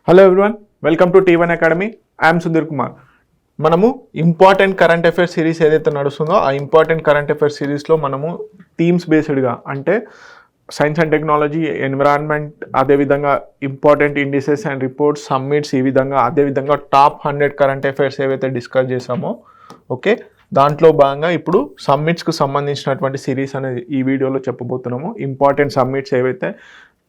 Hello everyone, welcome to T1 academy. I'm Sudheer Kumar. మనము important current affairs series ఏదైతే నడుస్తుందో ఆ ఇంపార్టెంట్ కరెంట్ అఫైర్స్ సిరీస్లో మనము థీమ్స్ బేస్డ్గా అంటే సైన్స్ అండ్ టెక్నాలజీ, ఎన్విరాన్మెంట్, అదేవిధంగా important indices and reports, summits, ఈ విధంగా అదేవిధంగా టాప్ 100 కరెంట్ అఫైర్స్ ఏవైతే డిస్కస్ చేసామో ఓకే దాంట్లో భాగంగా ఇప్పుడు సమ్మిట్స్కు సంబంధించినటువంటి సిరీస్ అనేది ఈ వీడియోలో చెప్పబోతున్నాము. ఇంపార్టెంట్ సమ్మిట్స్ ఏవైతే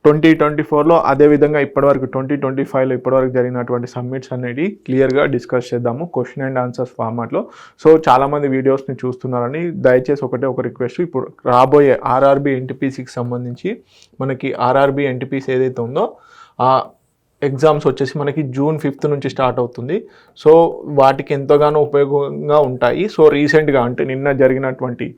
2024లో అదేవిధంగా ఇప్పటివరకు 2025లో ఇప్పటివరకు జరిగినటువంటి సమ్మిట్స్ అనేది క్లియర్గా డిస్కస్ చేద్దాము క్వశ్చన్ అండ్ ఆన్సర్స్ ఫార్మాట్లో. సో చాలామంది వీడియోస్ని చూస్తున్నారని దయచేసి ఒక రిక్వెస్ట్, ఇప్పుడు రాబోయే ఆర్ఆర్బీ ఎన్టీపీసీకి సంబంధించి మనకి ఆర్ఆర్బీ ఎన్టీపీసీ ఏదైతే ఉందో ఆ ఎగ్జామ్స్ వచ్చేసి మనకి June 5th నుంచి స్టార్ట్ అవుతుంది. సో వాటికి ఎంతగానో ఉపయోగంగా ఉంటాయి. సో రీసెంట్గా అంటే నిన్న జరిగినటువంటి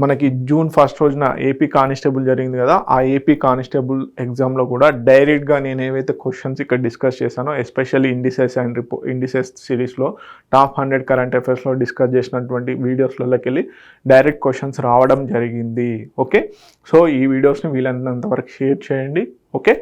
మనకి June 1st రోజున ఏపీ కానిస్టేబుల్ జరిగింది కదా, ఆ ఏపీ కానిస్టేబుల్ ఎగ్జామ్లో కూడా డైరెక్ట్గా నేను ఏవైతే క్వశ్చన్స్ ఇక్కడ డిస్కస్ చేశానో ఎస్పెషల్లీ ఇండిసెస్ అండ్ ఇండిసెస్ సిరీస్లో టాప్ 100 కరెంట్ అఫైర్స్లో డిస్కస్ చేసినటువంటి వీడియోస్లోకి వెళ్ళి డైరెక్ట్ క్వశ్చన్స్ రావడం జరిగింది. ఓకే, సో ఈ వీడియోస్ని వీలైనంత వరకు షేర్ చేయండి. Okay,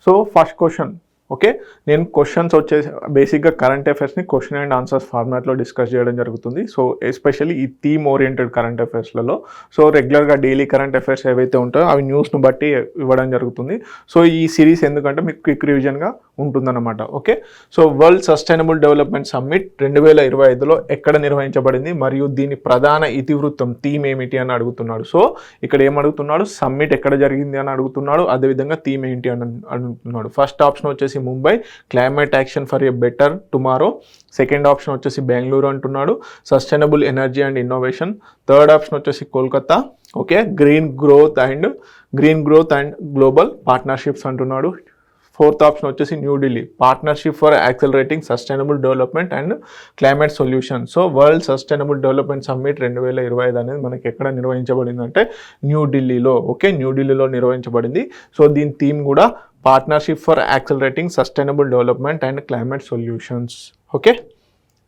so first question. Okay, నేను క్వశ్చన్స్ వచ్చేసి బేసిక్గా కరెంట్ అఫైర్స్ని క్వశ్చన్ అండ్ ఆన్సర్స్ ఫార్మాట్లో డిస్కస్ చేయడం జరుగుతుంది. సో ఎస్పెషల్లీ ఈ థీమ్ ఓరియంటెడ్ కరెంట్ అఫైర్స్లలో సో రెగ్యులర్గా డైలీ కరెంట్ అఫైర్స్ ఏవైతే ఉంటాయో అవి న్యూస్ను బట్టి ఇవ్వడం జరుగుతుంది. సో ఈ సిరీస్ ఎందుకంటే మీకు క్విక్ రివిజన్గా ఉంటుందన్నమాట. Okay, so world sustainable development summit 2025లో ఎక్కడ నిర్వహించబడింది మరియు దీని ప్రధాన ఇతివృత్తం థీమ్ ఏమిటి అని అడుగుతున్నాడు. సో ఇక్కడ ఏమడుగుతున్నాడు, సమ్మిట్ ఎక్కడ జరిగింది అని అడుగుతున్నాడు, అదేవిధంగా థీమ్ ఏంటి అని అడుగుతున్నాడు. ఫస్ట్ ఆప్షన్ వచ్చేసి Mumbai, climate action for a better tomorrow. Second option వచ్చేసి బెంగళూరు అంటున్నాడు, sustainable energy and innovation. Third option వచ్చేసి Kolkata. Okay, green growth and global partnerships అంటున్నాడు. ఫోర్త్ ఆప్షన్ వచ్చేసి New Delhi, partnership for accelerating sustainable development and climate solution. So world sustainable development summit 2025 అనేది మనకి ఎక్కడ నిర్వహించబడింది అంటే న్యూఢిల్లీలో. ఓకే, న్యూఢిల్లీలో నిర్వహించబడింది. సో దీని థీమ్ కూడా partnership for accelerating sustainable development and climate solutions. Okay,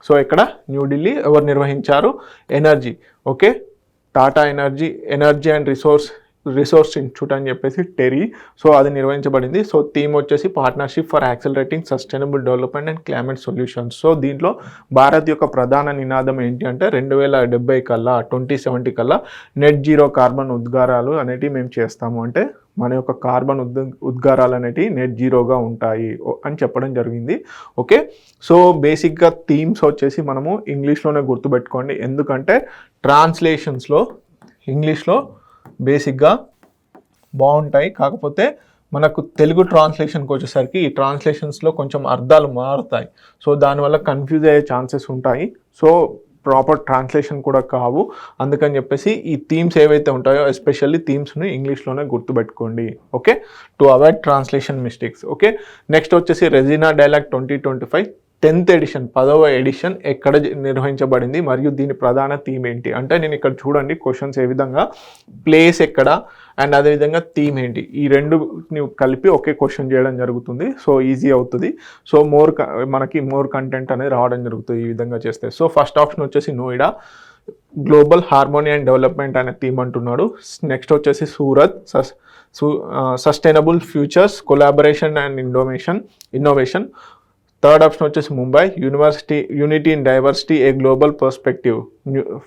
so ఇక్కడ న్యూఢిల్లీ ఎవరు నిర్వహించారు, energy. Okay, Tata energy and resource institute అని చెప్పేసి టెరీ. సో అది నిర్వహించబడింది. సో థీమ్ వచ్చేసి partnership for accelerating sustainable development and climate solutions. So దీంట్లో భారత్ యొక్క ప్రధాన నినాదం ఏంటి అంటే 2070 కల్లా 2070 కల్లా నెట్ జీరో కార్బన్ ఉద్గారాలు అనేటివి మేము చేస్తాము, అంటే మన యొక్క కార్బన్ ఉద్గారాలు అనేటివి నెట్ జీరోగా ఉంటాయి అని చెప్పడం జరిగింది. ఓకే, సో బేసిక్గా థీమ్స్ వచ్చేసి మనము ఇంగ్లీష్లోనే గుర్తుపెట్టుకోండి, ఎందుకంటే ట్రాన్స్లేషన్స్లో ఇంగ్లీష్లో బేసిక్గా బాగుంటాయి, కాకపోతే మనకు తెలుగు ట్రాన్స్లేషన్కి వచ్చేసరికి ఈ ట్రాన్స్లేషన్స్లో కొంచెం అర్థాలు మారుతాయి. సో దానివల్ల కన్ఫ్యూజ్ అయ్యే ఛాన్సెస్ ఉంటాయి. సో ప్రాపర్ ట్రాన్స్లేషన్ కూడా కావు, అందుకని చెప్పేసి ఈ థీమ్స్ ఏవైతే ఉంటాయో ఎస్పెషల్లీ థీమ్స్ని ఇంగ్లీష్లోనే గుర్తుపెట్టుకోండి. Okay, to avoid translation mistakes. Okay, next వచ్చేసి రెజినా డైలాగ్ 2025 10th ఎడిషన్ 10వ ఎడిషన్ ఎక్కడ నిర్వహించబడింది మరియు దీని ప్రధాన థీమ్ ఏంటి అంటే, నేను ఇక్కడ చూడండి క్వశ్చన్స్ ఏ విధంగా, ప్లేస్ ఎక్కడ అండ్ అదేవిధంగా థీమ్ ఏంటి, ఈ రెండు కలిపి ఒకే క్వశ్చన్ చేయడం జరుగుతుంది. సో ఈజీ అవుతుంది. సో మనకి మోర్ కంటెంట్ అనేది రావడం జరుగుతుంది ఈ విధంగా చేస్తే. సో ఫస్ట్ ఆప్షన్ వచ్చేసి Noida, global harmony and development అనే థీమ్ అంటున్నాడు. నెక్స్ట్ వచ్చేసి Surat, sustainable futures, collaboration and innovation. Third option వచ్చేసి Mumbai, unity in diversity a global perspective.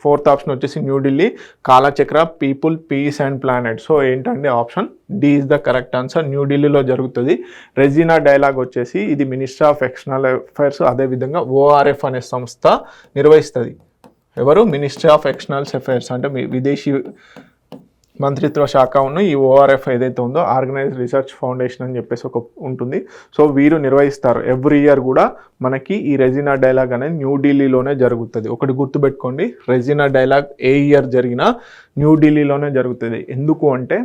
Fourth option వచ్చేసి New Delhi, Kalachakra, people, peace and planet. So ఏంటంటే option D is the correct answer. న్యూఢిల్లీలో జరుగుతుంది. Raisina dialogue వచ్చేసి ఇది మినిస్ట్రీ ఆఫ్ ఎక్స్టర్నల్ అఫైర్స్, అదేవిధంగా ORF అనే సంస్థ నిర్వహిస్తుంది. ఎవరు, మినిస్ట్రీ ఆఫ్ ఎక్స్టర్నల్ అఫైర్స్ అంటే విదేశీ మంత్రిత్వ శాఖ ఉన్న ఈ ORF ఏదైతే ఉందో ఆర్గనైజ్డ్ రీసెర్చ్ ఫౌండేషన్ అని చెప్పేసి ఒక ఉంటుంది. సో వీరు నిర్వహిస్తారు. ఎవ్రీ ఇయర్ కూడా మనకి ఈ రెజినా డైలాగ్ అనేది న్యూఢిల్లీలోనే జరుగుతుంది. ఒకటి గుర్తుపెట్టుకోండి, రెజినా డైలాగ్ ఏ ఇయర్ జరిగినా న్యూఢిల్లీలోనే జరుగుతుంది. ఎందుకు అంటే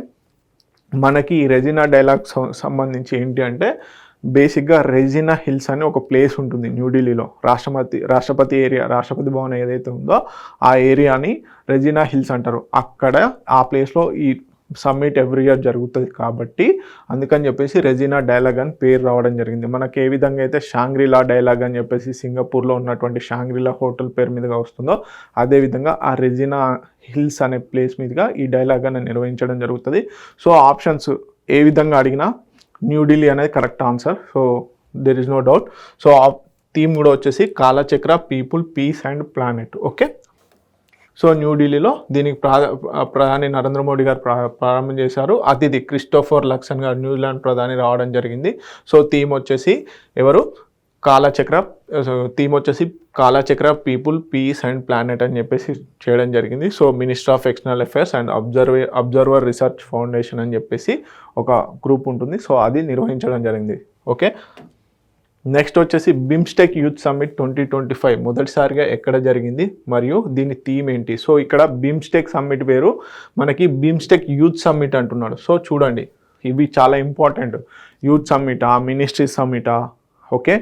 మనకి ఈ రెజినా డైలాగ్ సంబంధించి ఏంటి అంటే బేసిక్గా రెజినా హిల్స్ అని ఒక ప్లేస్ ఉంటుంది న్యూఢిల్లీలో, రాష్ట్రపతి ఏరియా, రాష్ట్రపతి భవన్ ఏదైతే ఉందో ఆ ఏరియాని రెజినా హిల్స్ అంటారు. అక్కడ ఆ ప్లేస్లో ఈ సమ్మిట్ ఎవ్రీ ఇయర్ జరుగుతుంది కాబట్టి అందుకని చెప్పేసి రెజినా డైలాగ్ అని పేరు రావడం జరిగింది. మనకి ఏ విధంగా అయితే షాంగ్రీలా డైలాగ్ అని చెప్పేసి సింగపూర్లో ఉన్నటువంటి షాంగ్రీలా హోటల్ పేరు మీదుగా వస్తుందో అదేవిధంగా ఆ రెజినా హిల్స్ అనే ప్లేస్ మీదుగా ఈ డైలాగ్ అని నిర్వహించడం జరుగుతుంది. సో ఆప్షన్స్ ఏ విధంగా అడిగినా న్యూఢిల్లీ అనేది correct answer. So there is no doubt. So ఆ థీమ్ కూడా వచ్చేసి Kalachakra, people, peace and planet. Okay, so న్యూఢిల్లీలో దీనికి ప్రధాని నరేంద్ర మోడీ గారు ప్రారంభం చేశారు. అతిథి క్రిస్టోఫర్ లక్సన్ గారు న్యూజిలాండ్ ప్రధాని రావడం జరిగింది. సో థీమ్ వచ్చేసి ఎవరు, కాలచక్ర. థీమ్ వచ్చేసి Kalachakra, people, peace and planet అని చెప్పేసి చేయడం జరిగింది. So minister of external affairs and observer research foundation అని చెప్పేసి ఒక గ్రూప్ ఉంటుంది. సో అది నిర్వహించడం జరిగింది. ఓకే, నెక్స్ట్ వచ్చేసి బిమ్స్టెక్ యూత్ సమ్మిట్ 2025 మొదటిసారిగా ఎక్కడ జరిగింది మరియు దీని థీమ్ ఏంటి? సో ఇక్కడ బిమ్స్టెక్ సమ్మిట్ వేరు, మనకి బిమ్స్టెక్ యూత్ సమ్మిట్ అంటున్నాడు. సో చూడండి, ఇవి చాలా ఇంపార్టెంట్. యూత్ సమ్మిటా, మినిస్ట్రీ సమ్మిటా, ఓకే,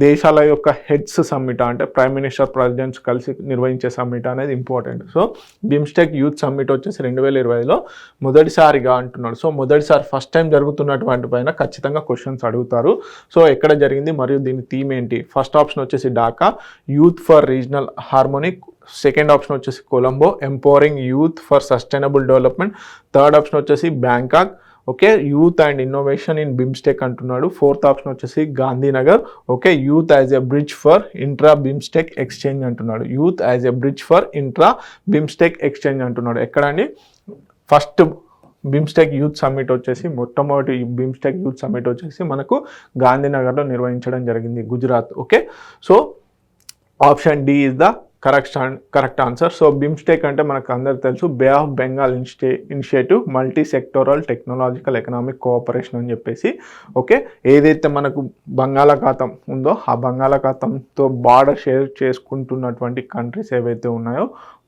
దేశాల యొక్క హెడ్స్ సమ్మిట్ అంటే ప్రైమ్ మినిస్టర్, ప్రెసిడెంట్స్ కలిసి నిర్వహించే సమ్మిట్ అనేది important. So BIMSTEC youth summit వచ్చేసి 2020లో మొదటిసారిగా అంటున్నాడు. సో మొదటిసారి ఫస్ట్ టైం జరుగుతున్నటువంటి పైన ఖచ్చితంగా క్వశ్చన్స్ అడుగుతారు. సో ఎక్కడ జరిగింది మరియు దీని థీమ్ ఏంటి? ఫస్ట్ ఆప్షన్ వచ్చేసి Dhaka, youth for regional harmony. Second option వచ్చేసి Colombo, empowering youth for sustainable development. Third option వచ్చేసి Bangkok, okay, youth and innovation in BIMSTEC అంటున్నాడు. ఫోర్త్ ఆప్షన్ వచ్చేసి Gandhinagar, okay, youth as a bridge for intra BIMSTEC exchange అంటున్నాడు. Youth as a bridge for intra BIMSTEC exchange అంటున్నాడు. ఎక్కడండి? First BIMSTEC youth summit వచ్చేసి, మొట్టమొదటి BIMSTEC youth summit వచ్చేసి మనకు గాంధీనగర్లో నిర్వహించడం జరిగింది, Gujarat. Okay, so option D is the correct answer. So BIMSTEC అంటే మనకు అందరు తెలుసు, bay of Bengal initiative multi sectoral technological economic cooperation అని చెప్పేసి. ఓకే, ఏదైతే మనకు బంగాళాఖాతం ఉందో ఆ బంగాళాఖాతంతో బార్డర్ షేర్ చేసుకుంటున్నటువంటి కంట్రీస్ ఏవైతే ఉన్నాయో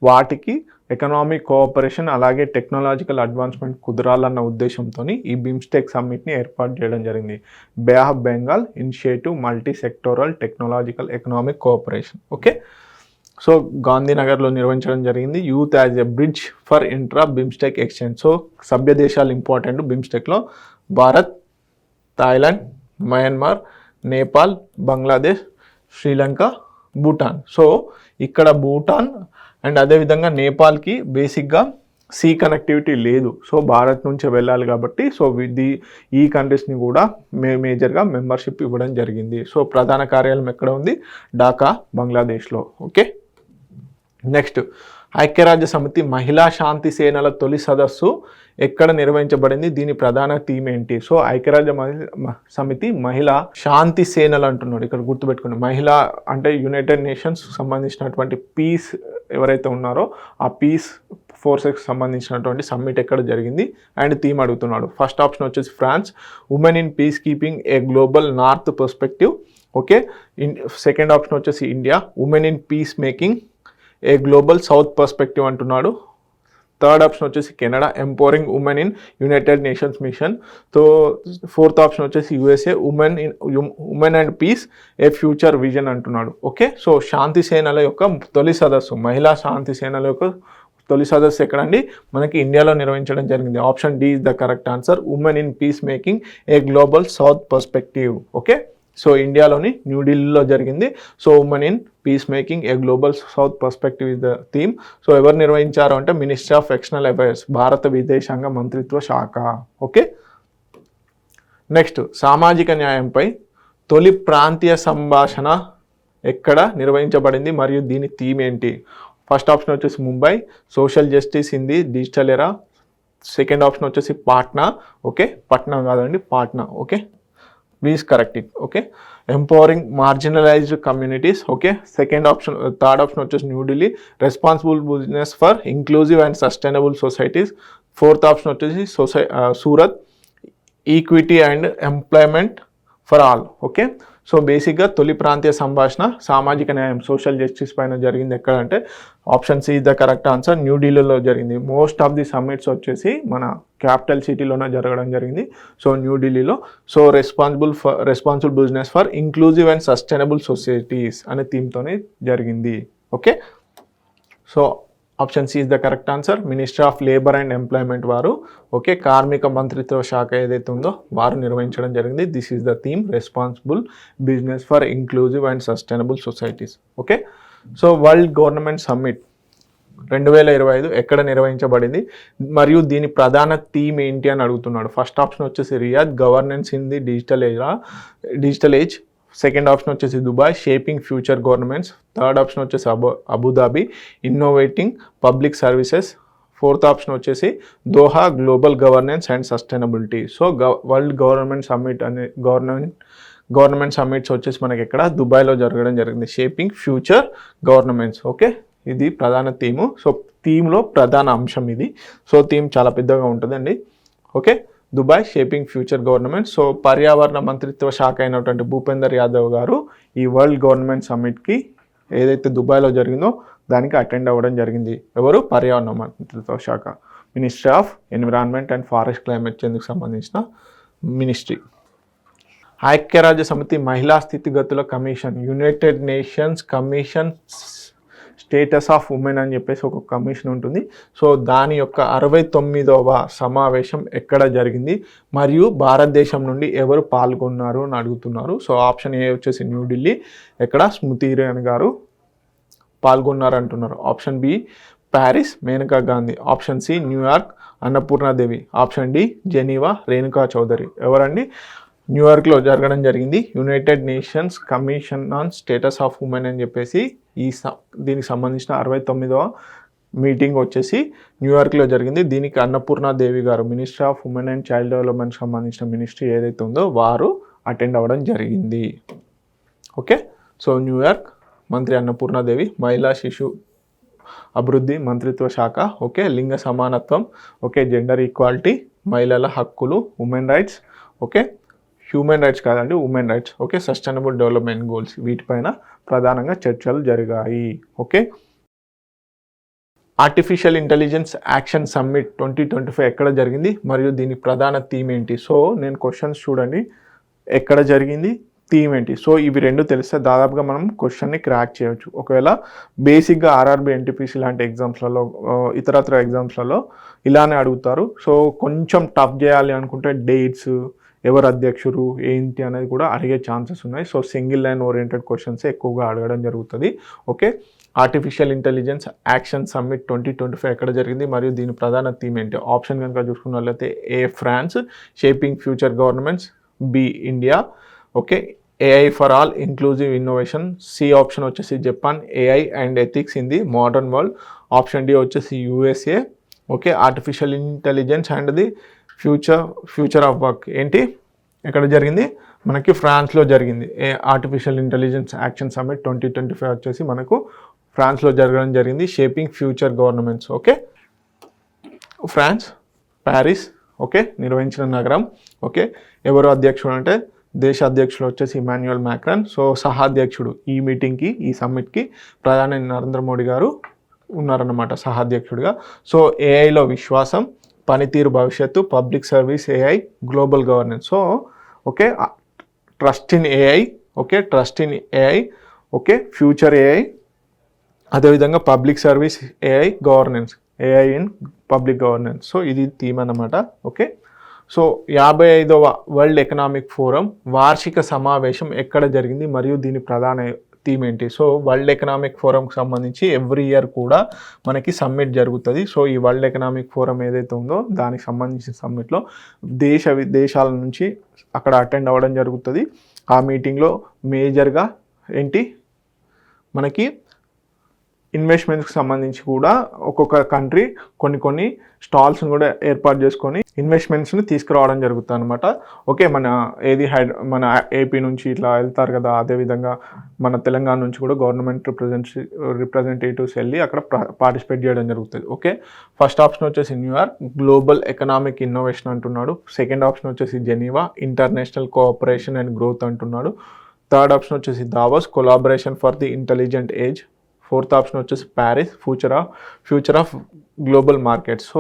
వాటికి ఎకనామిక్ కోఆపరేషన్ అలాగే టెక్నాలజికల్ అడ్వాన్స్మెంట్ కుదరాలన్న ఉద్దేశంతో ఈ బిమ్స్టెక్ సమ్మిట్ని ఏర్పాటు చేయడం జరిగింది. Bay of Bengal initiative multi sectoral technological economic cooperation. Okay, so గాంధీనగర్లో నిర్వహించడం జరిగింది. Youth as a bridge for intra BIMSTEC exchange. So సభ్య దేశాలు ఇంపార్టెంట్ బిమ్స్టెక్లో: Bharat, Thailand, Myanmar, Nepal, Bangladesh, Sri Lanka, Bhutan. So ఇక్కడ భూటాన్ అండ్ అదేవిధంగా నేపాల్కి బేసిక్గా సీ కనెక్టివిటీ లేదు. సో భారత్ నుంచి వెళ్ళాలి కాబట్టి సో ఈ కంట్రీస్ని కూడా మేజర్గా మెంబర్షిప్ ఇవ్వడం జరిగింది. సో ప్రధాన కార్యాలయం ఎక్కడ ఉంది? ఢాకా, బంగ్లాదేశ్లో. ఓకే, నెక్స్ట్ ఐక్యరాజ్య సమితి మహిళా శాంతి సేనల తొలి సదస్సు ఎక్కడ నిర్వహించబడింది? దీని ప్రధాన థీమ్ ఏంటి? సో ఐక్యరాజ్య సమితి మహిళా శాంతి సేనలు అంటున్నాడు. ఇక్కడ గుర్తుపెట్టుకోండి, మహిళా అంటే యునైటెడ్ నేషన్స్ సంబంధించినటువంటి పీస్ ఎవరైతే ఉన్నారో ఆ పీస్ ఫోర్సెస్కి సంబంధించినటువంటి సమ్మిట్ ఎక్కడ జరిగింది అండ్ థీమ్ అడుగుతున్నాడు. ఫస్ట్ ఆప్షన్ వచ్చేసి France, women in peacekeeping a global north perspective. Okay, second option వచ్చేసి India, women in peacemaking a global south perspective అంటున్నాడు. థర్డ్ ఆప్షన్ వచ్చేసి Canada, empowering women in United Nations mission. So fourth option వచ్చేసి USA, women and peace a future vision అంటున్నాడు. Okay, so శాంతి సేనల యొక్క తొలి సదస్సు, మహిళా శాంతి సేనల యొక్క తొలి సదస్సు ఎక్కడండి? మనకి ఇండియాలో నిర్వహించడం జరిగింది. Option D is the correct answer, women in peacemaking a global south perspective. Okay, so ఇండియాలోని న్యూఢిల్లీలో జరిగింది. So women in peacemaking a global south perspective is the theme. So ఎవరు నిర్వహించారు అంటే మినిస్ట్రీ ఆఫ్ ఎక్స్టర్నల్ అఫైర్స్, భారత విదేశాంగ మంత్రిత్వ శాఖ. ఓకే, నెక్స్ట్ సామాజిక న్యాయంపై తొలి ప్రాంతీయ సంభాషణ ఎక్కడ నిర్వహించబడింది మరియు దీని థీమ్ ఏంటి? ఫస్ట్ ఆప్షన్ వచ్చేసి Mumbai, social justice in the digital era. Second option వచ్చేసి పాట్నా. ఓకే, పట్నా కాదండి, Patna. Okay, please correct it. Okay, empowering marginalised communities. Okay, second option, third option వచ్చేసి New Delhi, responsible business for inclusive and sustainable societies. Fourth option వచ్చేసి Surat, equity and employment for all. Okay, so బేసిక్గా తొలి ప్రాంతీయ సంభాషణ సామాజిక న్యాయం, సోషల్ జస్టిస్ పైన జరిగింది ఎక్కడంటే option C is the correct answer, న్యూఢిల్లీలో జరిగింది. మోస్ట్ ఆఫ్ ది సమ్మిట్స్ వచ్చేసి మన క్యాపిటల్ సిటీలోనే జరగడం జరిగింది. సో న్యూఢిల్లీలో. So responsible business for inclusive and sustainable societies అనే థీమ్తోనే జరిగింది. Okay, so option C is the correct answer, minister of labour and employment వారు, ఓకే, కార్మిక మంత్రిత్వ శాఖ ఏదైతే ఉందో వారు నిర్వహించడం జరిగింది. This is the theme, responsible business for inclusive and sustainable societies. Okay, so world government summit 2025 ఎక్కడ నిర్వహించబడింది మరియు దీని ప్రధాన థీమ్ ఏంటి అని అడుగుతున్నాడు. ఫస్ట్ ఆప్షన్ వచ్చేసి Riyadh, governance in the digital age. Second option వచ్చేసి Dubai, shaping future governments. Third option వచ్చేసి Abu Dhabi, innovating public services. Fourth option వచ్చేసి Doha, global governance and sustainability. So world government summit అనే government summits వచ్చేసి మనకి ఇక్కడ దుబాయ్లో జరగడం జరిగింది. Shaping future governments. ఓకే, ఇది ప్రధాన థీము. సో థీమ్లో ప్రధాన అంశం ఇది. సో థీమ్ చాలా పెద్దగా ఉంటుందండి. Okay, Dubai shaping future government. So పర్యావరణ మంత్రిత్వ శాఖ అయినటువంటి భూపేందర్ యాదవ్ గారు ఈ వరల్డ్ గవర్నమెంట్ సమ్మిట్కి ఏదైతే దుబాయ్లో జరిగిందో దానికి అటెండ్ అవ్వడం జరిగింది. ఎవరు? పర్యావరణ మంత్రిత్వ శాఖ, ministry of environment and forest climate చేంజ్కి సంబంధించిన మినిస్ట్రీ. ఐక్యరాజ్య సమితి మహిళా స్థితిగతుల commission, United Nations commission status of women అని చెప్పేసి ఒక కమిషన్ ఉంటుంది. సో దాని యొక్క 69వ సమావేశం ఎక్కడ జరిగింది మరియు భారతదేశం నుండి ఎవరు పాల్గొన్నారు అని అడుగుతున్నారు. సో ఆప్షన్ ఏ వచ్చేసి న్యూఢిల్లీ, ఎక్కడ స్మృతి ఇరానీ గారు పాల్గొన్నారు అంటున్నారు. Option B Paris, Maneka Gandhi. Option C New York, Annapurnadevi. Option D Geneva, Renuka Chowdary. ఎవరండి? న్యూయార్క్లో జరగడం జరిగింది. United Nations commission on status of women అని చెప్పేసి దీనికి సంబంధించిన 69వ మీటింగ్ వచ్చేసి న్యూయార్క్లో జరిగింది. దీనికి అన్నపూర్ణాదేవి గారు, ministry of women and child డెవలప్మెంట్కి సంబంధించిన మినిస్ట్రీ ఏదైతే ఉందో వారు అటెండ్ అవ్వడం జరిగింది. ఓకే, సో న్యూయార్క్, మంత్రి అన్నపూర్ణాదేవి. మహిళా శిశు అభివృద్ధి మంత్రిత్వ శాఖ. ఓకే, లింగ సమానత్వం. ఓకే, జెండర్ ఈక్వాలిటీ, మహిళల హక్కులు, women rights. Okay, human rights కాదండి, women rights. Okay, sustainable development goals, వీటిపైన ప్రధానంగా చర్చలు జరిగాయి. Okay, artificial intelligence action summit 2025 ఎక్కడ జరిగింది మరియు దీని ప్రధాన థీమ్ ఏంటి? సో నేను క్వశ్చన్స్ చూడండి, ఎక్కడ జరిగింది, థీమ్ ఏంటి. సో ఇవి రెండు తెలిస్తే దాదాపుగా మనం క్వశ్చన్ని క్రాక్ చేయవచ్చు. ఒకవేళ బేసిక్గా ఆర్ఆర్బి, ఎన్టీపీసీ లాంటి ఎగ్జామ్స్లలో, ఇతరత్ర ఎగ్జామ్స్లలో ఇలానే అడుగుతారు. సో కొంచెం టఫ్ చేయాలి అనుకుంటే డేట్స్, ఎవరు అధ్యక్షుడు ఏంటి అనేది కూడా అడిగే ఛాన్సెస్ ఉన్నాయి. So single line oriented questions ఎక్కువగా అడగడం జరుగుతుంది. Okay, artificial intelligence action summit 2025 ఎక్కడ జరిగింది మరియు దీని ప్రధాన థీమ్ ఏంటి? ఆప్షన్ కనుక చూసుకున్నట్లయితే A France, shaping future governments. B India. Okay, AI for all inclusive innovation. C option వచ్చేసి Japan, AI and ethics in the modern world. Option D వచ్చేసి USA. Okay, artificial intelligence and the future of work ఏంటి? ఎక్కడ జరిగింది? మనకి ఫ్రాన్స్లో జరిగింది. Artificial intelligence action summit 2025 వచ్చేసి మనకు ఫ్రాన్స్లో జరగడం జరిగింది. Shaping future governments. Okay, France, Paris. Okay, నిర్వహించిన నగరం. ఓకే, ఎవరు అధ్యక్షుడు అంటే దేశ అధ్యక్షుడు వచ్చేసి ఇమాన్యుయల్ మ్యాక్రాన్. సో సహాధ్యక్షుడు ఈ మీటింగ్కి, ఈ సమ్మిట్కి ప్రధాని నరేంద్ర మోడీ గారు ఉన్నారన్నమాట సహాధ్యక్షుడిగా. సో ఏఐలో విశ్వాసం, పనితీరు భవిష్యత్తు, public service, AI, global governance. So okay, trust in AI. Okay, trust in AI. Okay, future AI, అదేవిధంగా public service, AI, governance, AI in public governance. So ఇది థీమ్ అన్నమాట. ఓకే, సో 55వ వరల్డ్ ఎకనామిక్ ఫోరం వార్షిక సమావేశం ఎక్కడ జరిగింది మరియు దీని ప్రధాన థీమ్ ఏంటి? సో వరల్డ్ ఎకనామిక్ ఫోరంకి సంబంధించి ఎవ్రీ ఇయర్ కూడా మనకి సమ్మిట్ జరుగుతుంది. సో ఈ వరల్డ్ ఎకనామిక్ ఫోరం ఏదైతే ఉందో దానికి సంబంధించిన సమ్మిట్లో దేశాల నుంచి అక్కడ అటెండ్ అవ్వడం జరుగుతుంది. ఆ మీటింగ్లో మేజర్గా ఏంటి మనకి ఇన్వెస్ట్మెంట్స్కి సంబంధించి కూడా ఒక్కొక్క కంట్రీ కొన్ని స్టాల్స్ని కూడా ఏర్పాటు చేసుకొని ఇన్వెస్ట్మెంట్స్ని తీసుకురావడం జరుగుతుంది అనమాట. ఓకే, మన ఏపీ నుంచి ఇట్లా వెళ్తారు కదా, అదేవిధంగా మన తెలంగాణ నుంచి కూడా గవర్నమెంట్ రిప్రజెంటేటివ్స్ వెళ్ళి అక్కడ పార్టిసిపేట్ చేయడం జరుగుతుంది. ఓకే, ఫస్ట్ ఆప్షన్ వచ్చేసి న్యూయార్క్, గ్లోబల్ ఎకనామిక్ ఇన్నోవేషన్ అంటున్నాడు. సెకండ్ ఆప్షన్ వచ్చేసి Geneva, international cooperation and growth అంటున్నాడు. థర్డ్ ఆప్షన్ వచ్చేసి Davos, collaboration for the intelligent age. Fourth option వచ్చేసి Paris, future of global market. So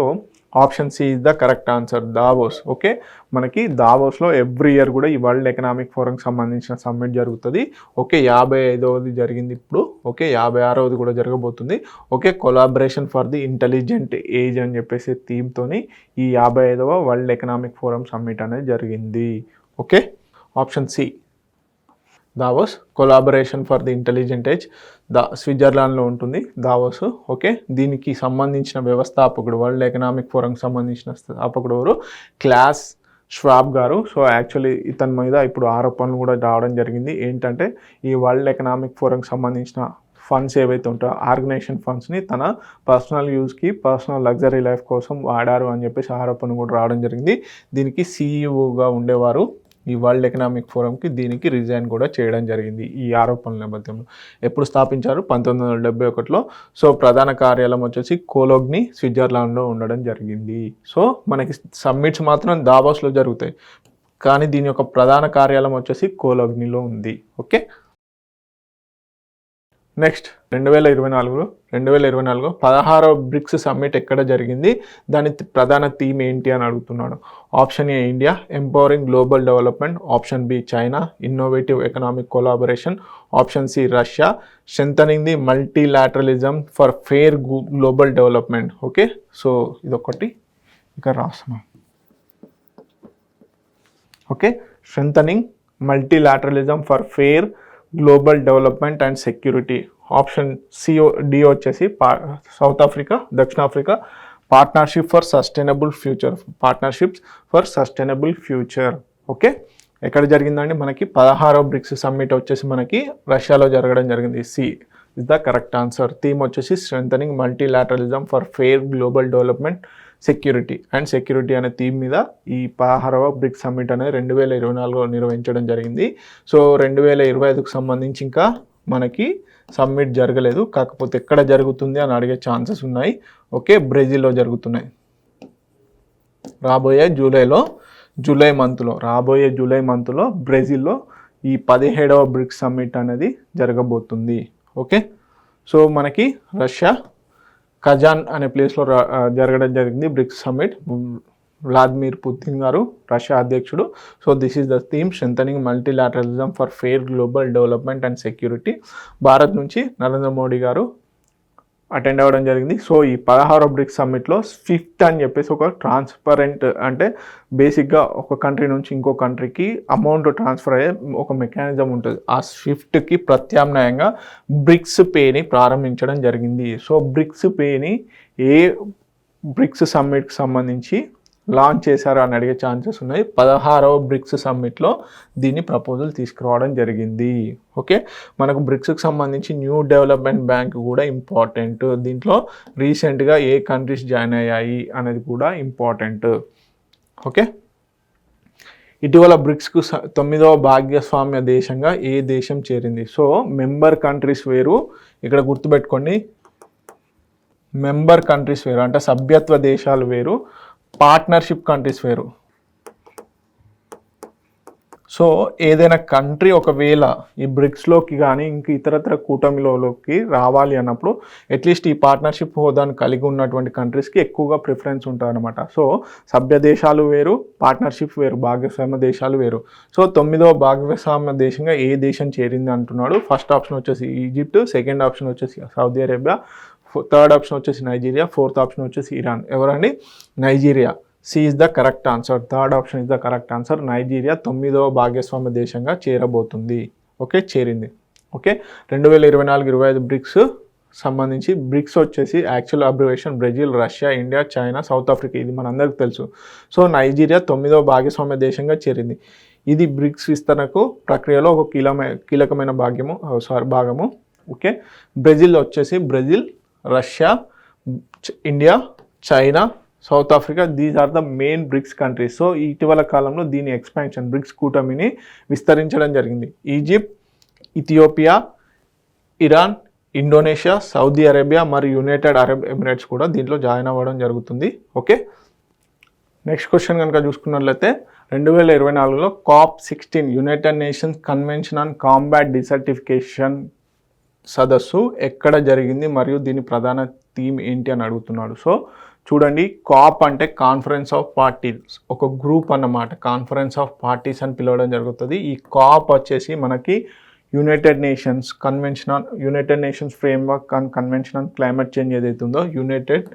option C is the correct answer, Davos. Okay, మనకి దావోస్లో every year కూడా ఈ world economic ఫోరంకి సంబంధించిన summit జరుగుతుంది. Okay, 55వది జరిగింది ఇప్పుడు. ఓకే, 56వది కూడా జరగబోతుంది. Okay, collaboration for the intelligent age అని చెప్పేసి థీమ్తోని ఈ 55వ వరల్డ్ ఎకనామిక్ ఫోరం సమ్మిట్ అనేది జరిగింది. Okay, option C. Davos. Collaboration for the intelligent age స్విట్జర్లాండ్లో ఉంటుంది దావోస్. ఓకే, దీనికి సంబంధించిన వ్యవస్థాపకుడు, వరల్డ్ ఎకనామిక్ ఫోరంకి సంబంధించిన స్థాపకుడు ఎవరు? క్లాస్ ష్వాబ్ గారు. సో యాక్చువల్లీ ఇతని మీద ఇప్పుడు ఆరోపణలు కూడా రావడం జరిగింది. ఏంటంటే ఈ వరల్డ్ ఎకనామిక్ ఫోరంకి సంబంధించిన ఫండ్స్ ఏవైతే ఉంటాయో ఆర్గనైజేషన్ ఫండ్స్ని తన పర్సనల్ యూస్కి, పర్సనల్ లగ్జరీ లైఫ్ కోసం వాడారు అని చెప్పేసి ఆరోపణ కూడా రావడం జరిగింది. దీనికి సీఈఓగా ఉండేవారు ఈ వరల్డ్ ఎకనామిక్ ఫోరంకి, దీనికి రిజైన్ కూడా చేయడం జరిగింది ఈ ఆరోపణల నేపథ్యంలో. ఎప్పుడు స్థాపించారు? 1971లో. సో ప్రధాన కార్యాలయం వచ్చేసి కోలోగ్ని, స్విట్జర్లాండ్లో ఉండడం జరిగింది. సో మనకి సమ్మిట్స్ మాత్రం దావోస్లో జరుగుతాయి, కానీ దీని యొక్క ప్రధాన కార్యాలయం వచ్చేసి కోలోగ్నిలో ఉంది. ఓకే, నెక్స్ట్ 2024లో 16వ బ్రిక్స్ సమ్మిట్ ఎక్కడ జరిగింది, దాని ప్రధాన థీమ్ ఏంటి అని అడుగుతున్నాడు. Option A India, empowering global development. Option B China, innovative economic collaboration. Option C Russia, strengthening the multilateralism for fair global development. Okay, so ఇదొకటి ఇక్కడ రాస్తున్నాం. Okay, strengthening multilateralism for fair global development and security. Option D వచ్చేసి South Africa, దక్షిణాఫ్రికా. Partnership for sustainable future, partnerships for sustainable future. Okay, ఎక్కడ జరిగిందండి? మనకి 16వ BRICS summit వచ్చేసి మనకి రష్యాలో జరగడం జరిగింది. C is the correct answer. Theme వచ్చేసి strengthening multilateralism for fair global development security అనే థీమ్ మీద ఈ 16వ బ్రిక్స్ సమ్మిట్ అనేది 2024లో నిర్వహించడం జరిగింది. సో 2025కు సంబంధించి ఇంకా మనకి సమ్మిట్ జరగలేదు, కాకపోతే ఎక్కడ జరుగుతుంది అని అడిగే ఛాన్సెస్ ఉన్నాయి. ఓకే, బ్రెజిల్లో జరుగుతున్నాయి రాబోయే జూలై మంత్లో బ్రెజిల్లో ఈ 17వ బ్రిక్స్ సమ్మిట్ అనేది జరగబోతుంది. ఓకే, సో మనకి రష్యా కజాన్ అనే ప్లేస్లో జరగడం జరిగింది బ్రిక్స్ సమ్మిట్. వ్లాదిమిర్ పుతిన్ గారు రష్యా అధ్యక్షుడు. So this is the theme, strengthening multilateralism for fair global development and security. Bharat నుంచి నరేంద్ర మోడీ గారు అటెండ్ అవ్వడం జరిగింది. సో ఈ 16వ బ్రిక్స్ సమ్మిట్లో స్విఫ్ట్ అని చెప్పేసి ఒక ట్రాన్స్పరెంట్, అంటే బేసిక్గా ఒక కంట్రీ నుంచి ఇంకో కంట్రీకి అమౌంట్ ట్రాన్స్ఫర్ అయ్యే ఒక మెకానిజం ఉంటుంది. ఆ స్విఫ్ట్కి ప్రత్యామ్నాయంగా బ్రిక్స్ పేని ప్రారంభించడం జరిగింది. సో బ్రిక్స్ పేని ఏ బ్రిక్స్ సమ్మిట్కి సంబంధించి లాంచ్ చేశారు అని అడిగే ఛాన్సెస్ ఉన్నాయి. 16వ బ్రిక్స్ సమ్మిట్లో దీన్ని ప్రపోజల్ తీసుకురావడం జరిగింది. ఓకే, మనకు బ్రిక్స్కి సంబంధించి న్యూ డెవలప్మెంట్ బ్యాంక్ కూడా ఇంపార్టెంట్. దీంట్లో రీసెంట్గా ఏ కంట్రీస్ జాయిన్ అయ్యాయి అనేది కూడా ఇంపార్టెంట్. ఓకే, ఇటీవల బ్రిక్స్కు 9వ భాగస్వామ్య దేశంగా ఏ దేశం చేరింది? సో మెంబర్ కంట్రీస్ వేరు, ఇక్కడ గుర్తుపెట్టుకోండి, మెంబర్ కంట్రీస్ వేరు అంటే సభ్యత్వ దేశాలు వేరు, పార్ట్నర్షిప్ కంట్రీస్ వేరు. సో ఏదైనా కంట్రీ ఒకవేళ ఈ బ్రిక్స్లోకి కానీ ఇంక ఇతరత్ర కూటమిలోకి రావాలి అన్నప్పుడు అట్లీస్ట్ ఈ పార్ట్నర్షిప్ హోదాను కలిగి ఉన్నటువంటి కంట్రీస్కి ఎక్కువగా ప్రిఫరెన్స్ ఉంటుంది అనమాట. సో సభ్య దేశాలు వేరు, పార్ట్నర్షిప్ వేరు, భాగస్వామ్య దేశాలు వేరు. సో 9వ భాగస్వామ్య దేశంగా ఏ దేశం చేరింది అంటున్నాడు. ఫస్ట్ ఆప్షన్ వచ్చేసి ఈజిప్ట్, సెకండ్ ఆప్షన్ వచ్చేసి సౌదీ అరేబియా, థర్డ్ ఆప్షన్ వచ్చేసి నైజీరియా, ఫోర్త్ ఆప్షన్ వచ్చేసి ఇరాన్. ఎవరండి? Nigeria. C is the correct answer. Third option is the correct answer. Nigeria 9వ భాగస్వామ్య దేశంగా చేరబోతుంది. ఓకే, చేరింది. ఓకే, 2024-25 బ్రిక్స్ సంబంధించి బ్రిక్స్ వచ్చేసి actual abbreviation Brazil, Russia, India, China, South Africa. ఇది మనందరికీ తెలుసు. సో నైజీరియా 9వ భాగస్వామ్య దేశంగా చేరింది. ఇది బ్రిక్స్ విస్తరణకు ప్రక్రియలో ఒక కీలకమైన భాగము. ఓకే, బ్రెజిల్ వచ్చేసి Brazil, Russia, India, China, South Africa, these are the main BRICS countries. So ఇటీవల కాలంలో దీని ఎక్స్పాన్షన్ బ్రిక్స్ కూటమిని విస్తరించడం జరిగింది. Egypt, Ethiopia, Iran, Indonesia, Saudi Arabia మరియు యునైటెడ్ అరబ్ ఎమిరేట్స్ కూడా దీంట్లో జాయిన్ అవ్వడం జరుగుతుంది. ఓకే, నెక్స్ట్ క్వశ్చన్ కనుక చూసుకున్నట్లయితే 2024లో COP16 United Nations convention on Combat Desertification సదస్సు ఎక్కడ జరిగింది మరియు దీని ప్రధాన థీమ్ ఏంటి అని అడుగుతున్నాడు. సో చూడండి, కాప్ అంటే కాన్ఫరెన్స్ ఆఫ్ పార్టీస్, ఒక గ్రూప్ అన్నమాట. కాన్ఫరెన్స్ ఆఫ్ పార్టీస్ అని పిలవడం జరుగుతుంది. ఈ కాప్ వచ్చేసి మనకి United Nations framework and convention on climate change ఏదైతే ఉందో United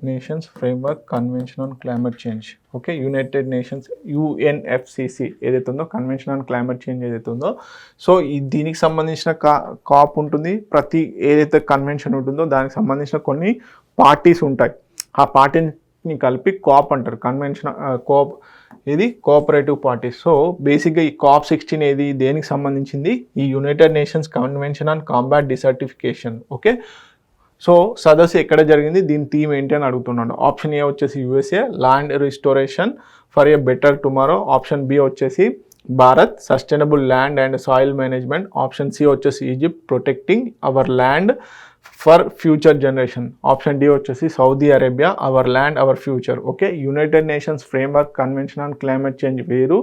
Nations framework convention on climate change. Okay, United nations UNFCCC ఏదైతే ఉందో కన్వెన్షన్ ఆన్ క్లైమేట్ చేంజ్ ఏదైతే ఉందో, సో దీనికి సంబంధించిన కాప్ ఉంటుంది. ప్రతి ఏదైతే కన్వెన్షన్ ఉంటుందో దానికి సంబంధించిన కొన్ని పార్టీస్ ఉంటాయి. ఆ పార్టీని కలిపి కాప్ అంటారు. కన్వెన్షన్ కోప్ ఇది కోఆపరేటివ్ పార్టీస్. సో బేసిక్గా ఈ COP16 ఏది దేనికి సంబంధించింది? ఈ United Nations convention on Combat Desertification. Okay, so సదస్సు ఎక్కడ జరిగింది, దీని థీమ్ ఏంటి అని అడుగుతున్నాడు. ఆప్షన్ ఏ వచ్చేసి USA, land restoration for a better tomorrow. Option B వచ్చేసి Bharat, sustainable land and soil management. Option C వచ్చేసి Egypt, protecting our land for future generation. Option D వచ్చేసి Saudi Arabia, our land our future. Okay, United Nations framework convention on climate change వేరు,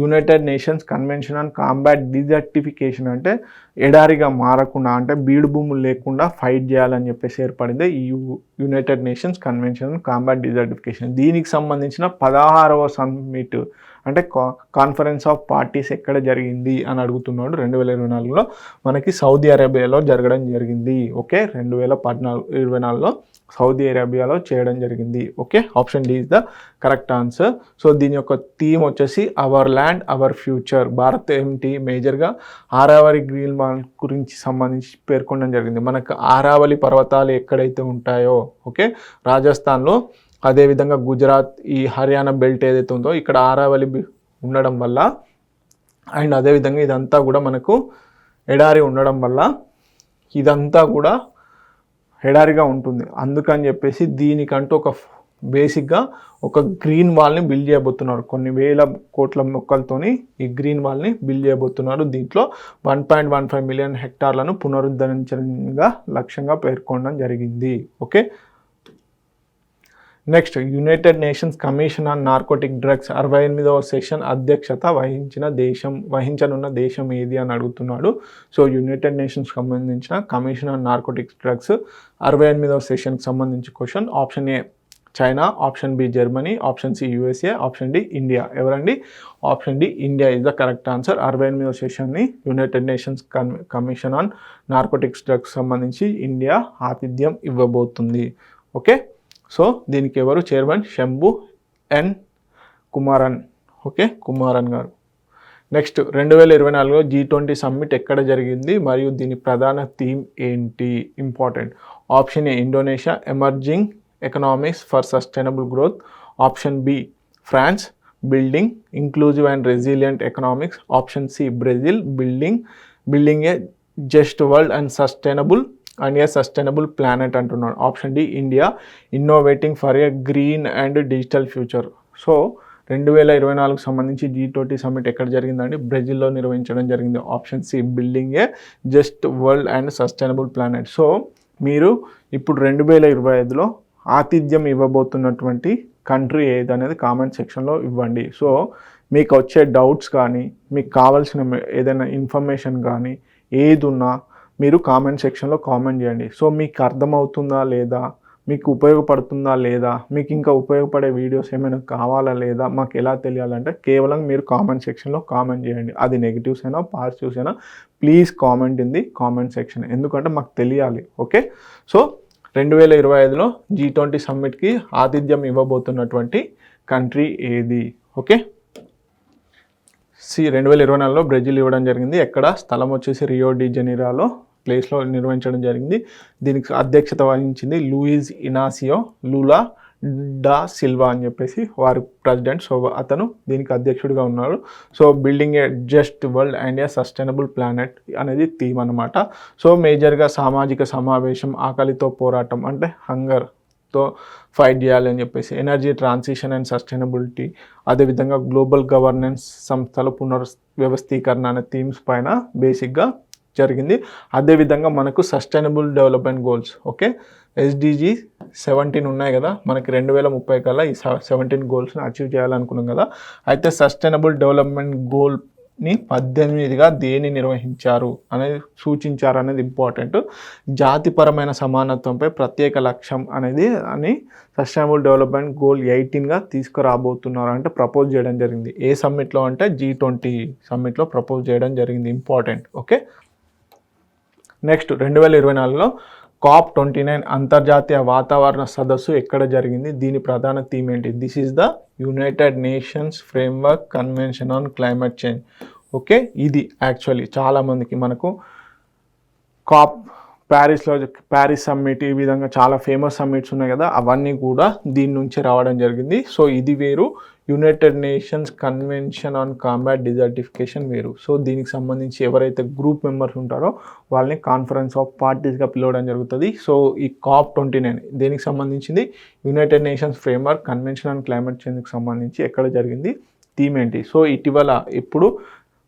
United Nations convention on combat desertification అంటే ఎడారిగా మారకుండా, అంటే బీడు భూములు లేకుండా ఫైట్ చేయాలని చెప్పేసి ఏర్పడింది ఈ United Nations convention on combat Desertification. దీనికి సంబంధించిన 16వ సమ్మిట్ అంటే కాన్ఫరెన్స్ ఆఫ్ పార్టీస్ ఎక్కడ జరిగింది అని అడుగుతున్నాడు. 2024లో మనకి సౌదీ అరేబియాలో జరగడం జరిగింది. ఓకే, 2024లో సౌదీ అరేబియాలో చేయడం జరిగింది. Okay, option D is the correct answer. So దీని యొక్క థీమ్ వచ్చేసి our land our future. Bharat ఏంటి మేజర్గా ఆరావళి గ్రీన్ వాల్ గురించి సంబంధించి పేర్కొనడం జరిగింది. మనకు ఆరావళి పర్వతాలు ఎక్కడైతే ఉంటాయో, ఓకే, రాజస్థాన్లో, అదేవిధంగా గుజరాత్, ఈ హర్యానా బెల్ట్ ఏదైతే ఉందో ఇక్కడ ఆరావళి ఉండడం వల్ల, అండ్ అదేవిధంగా ఇదంతా కూడా మనకు ఎడారి ఉండడం వల్ల ఇదంతా కూడా ఎడారిగా ఉంటుంది. అందుకని చెప్పేసి దీనికంటూ ఒక బేసిక్గా ఒక గ్రీన్ వాల్ని బిల్డ్ చేయబోతున్నారు. కొన్ని వేల కోట్ల మొక్కలతోని ఈ గ్రీన్ వాల్ని బిల్డ్ చేయబోతున్నారు. దీంట్లో 1.15 మిలియన్ హెక్టార్లను పునరుద్ధరించడంగా లక్ష్యంగా పేర్కొనడం జరిగింది. Okay, next United Nations commission on narcotic drugs 68వ సెషన్ అధ్యక్షత వహించనున్న దేశం ఏది అని అడుగుతున్నాడు. సో యునైటెడ్ నేషన్స్ సంబంధించిన కమిషన్ ఆన్ నార్కోటిక్ డ్రగ్స్ 68వ సెషన్కి సంబంధించి question. Option A China, option B Germany, option C USA, option D India. ఎవరండి? Option D India is the correct answer. 68వ సెషన్ని United Nations commission on narcotics drugs సంబంధించి India ఆతిథ్యం ఇవ్వబోతుంది. Okay, so దీనికి ఎవరు చైర్మన్? శంభు ఎన్ కుమారన్. ఓకే, కుమారన్ గారు. Next 2024లో G20 summit ఎక్కడ జరిగింది మరియు దీని ప్రధాన థీమ్ ఏంటి? Important. Option A Indonesia, emerging economics for sustainable growth. Option B France, building inclusive and resilient economics. Option C Brazil, building a just world and sustainable and a sustainable planet అంటున్నాడు. Option D India, innovating for a green and digital future. So 2024కు సంబంధించి G20 summit ఎక్కడ జరిగిందండి? బ్రెజిల్లో నిర్వహించడం జరిగింది. Option C building a just world and sustainable planet. So మీరు ఇప్పుడు 2025లో ఆతిథ్యం ఇవ్వబోతున్నటువంటి కంట్రీ ఏదనేది కామెంట్ సెక్షన్లో ఇవ్వండి. సో మీకు వచ్చే డౌట్స్ కానీ, మీకు కావాల్సిన ఏదైనా ఇన్ఫర్మేషన్ కానీ ఏది ఉన్నా మీరు కామెంట్ సెక్షన్లో కామెంట్ చేయండి. సో మీకు అర్థమవుతుందా లేదా, మీకు ఉపయోగపడుతుందా లేదా, మీకు ఇంకా ఉపయోగపడే వీడియోస్ ఏమైనా కావాలా లేదా మాకు ఎలా తెలియాలంటే కేవలం మీరు కామెంట్ సెక్షన్లో కామెంట్ చేయండి. అది నెగిటివ్స్ అయినా పాజిటివ్స్ అయినా please comment in the comment section, ఎందుకంటే మాకు తెలియాలి. ఓకే, సో 2025లో G20 సమ్మిట్కి ఆతిథ్యం ఇవ్వబోతున్నటువంటి కంట్రీ ఏది? ఓకే, 2024లో బ్రెజిల్ ఇవ్వడం జరిగింది. ఎక్కడ? స్థలం వచ్చేసి రియో డి జనీరోలో ప్లేస్లో నిర్వహించడం జరిగింది. దీనికి అధ్యక్షత వహించింది Luiz Inacio Lula da Silva అని చెప్పేసి వారి ప్రెసిడెంట్. సో అతను దీనికి అధ్యక్షుడిగా ఉన్నారు. So building a just world and a sustainable planet అనేది థీమ్ అనమాట. సో మేజర్గా సామాజిక సమావేశం, ఆకలితో పోరాటం అంటే హంగర్తో ఫైట్ చేయాలని చెప్పేసి, ఎనర్జీ ట్రాన్సిషన్ అండ్ సస్టైనబిలిటీ, అదేవిధంగా గ్లోబల్ గవర్నెన్స్, సంస్థల పునర్వ్యవస్థీకరణ అనే థీమ్స్ పైన బేసిక్గా జరిగింది. అదేవిధంగా మనకు sustainable development goals, okay, SDG 17 ఉన్నాయి కదా మనకి. 2030 కల్లా ఈ 17 గోల్స్ని అచీవ్ చేయాలనుకున్నాం కదా. అయితే సస్టైనబుల్ డెవలప్మెంట్ గోల్ని 18గా దేని నిర్వహించారు అనేది సూచించారు అనేది ఇంపార్టెంట్. జాతిపరమైన సమానత్వంపై ప్రత్యేక లక్ష్యం అనేది అని సస్టైనబుల్ డెవలప్మెంట్ గోల్ 18గా తీసుకురాబోతున్నారు, అంటే ప్రపోజ్ చేయడం జరిగింది. ఏ సమ్మిట్లో అంటే G20 సమ్మిట్లో ప్రపోజ్ చేయడం జరిగింది. ఇంపార్టెంట్. ఓకే, నెక్స్ట్ 2024లో COP29 అంతర్జాతీయ వాతావరణ సదస్సు ఎక్కడ జరిగింది, దీని ప్రధాన థీమ్ ఏంటి? This is the United Nations framework convention on climate change. Okay, ఇది యాక్చువల్లీ చాలామందికి మనకు కాప్ ప్యారిస్ సమ్మిట్, ఈ విధంగా చాలా ఫేమస్ సమ్మిట్స్ ఉన్నాయి కదా, అవన్నీ కూడా దీని నుంచి రావడం జరిగింది. సో ఇది వేరు, United Nations convention on combat Desertification వేరు. సో దీనికి సంబంధించి ఎవరైతే గ్రూప్ మెంబర్స్ ఉంటారో వాళ్ళని కాన్ఫరెన్స్ ఆఫ్ పార్టీస్గా పిలవడం జరుగుతుంది. సో ఈ COP29 దేనికి సంబంధించింది? United Nations framework convention on climate చేంజ్కి సంబంధించి ఎక్కడ జరిగింది, థీమ్ ఏంటి? సో ఇటీవల ఇప్పుడు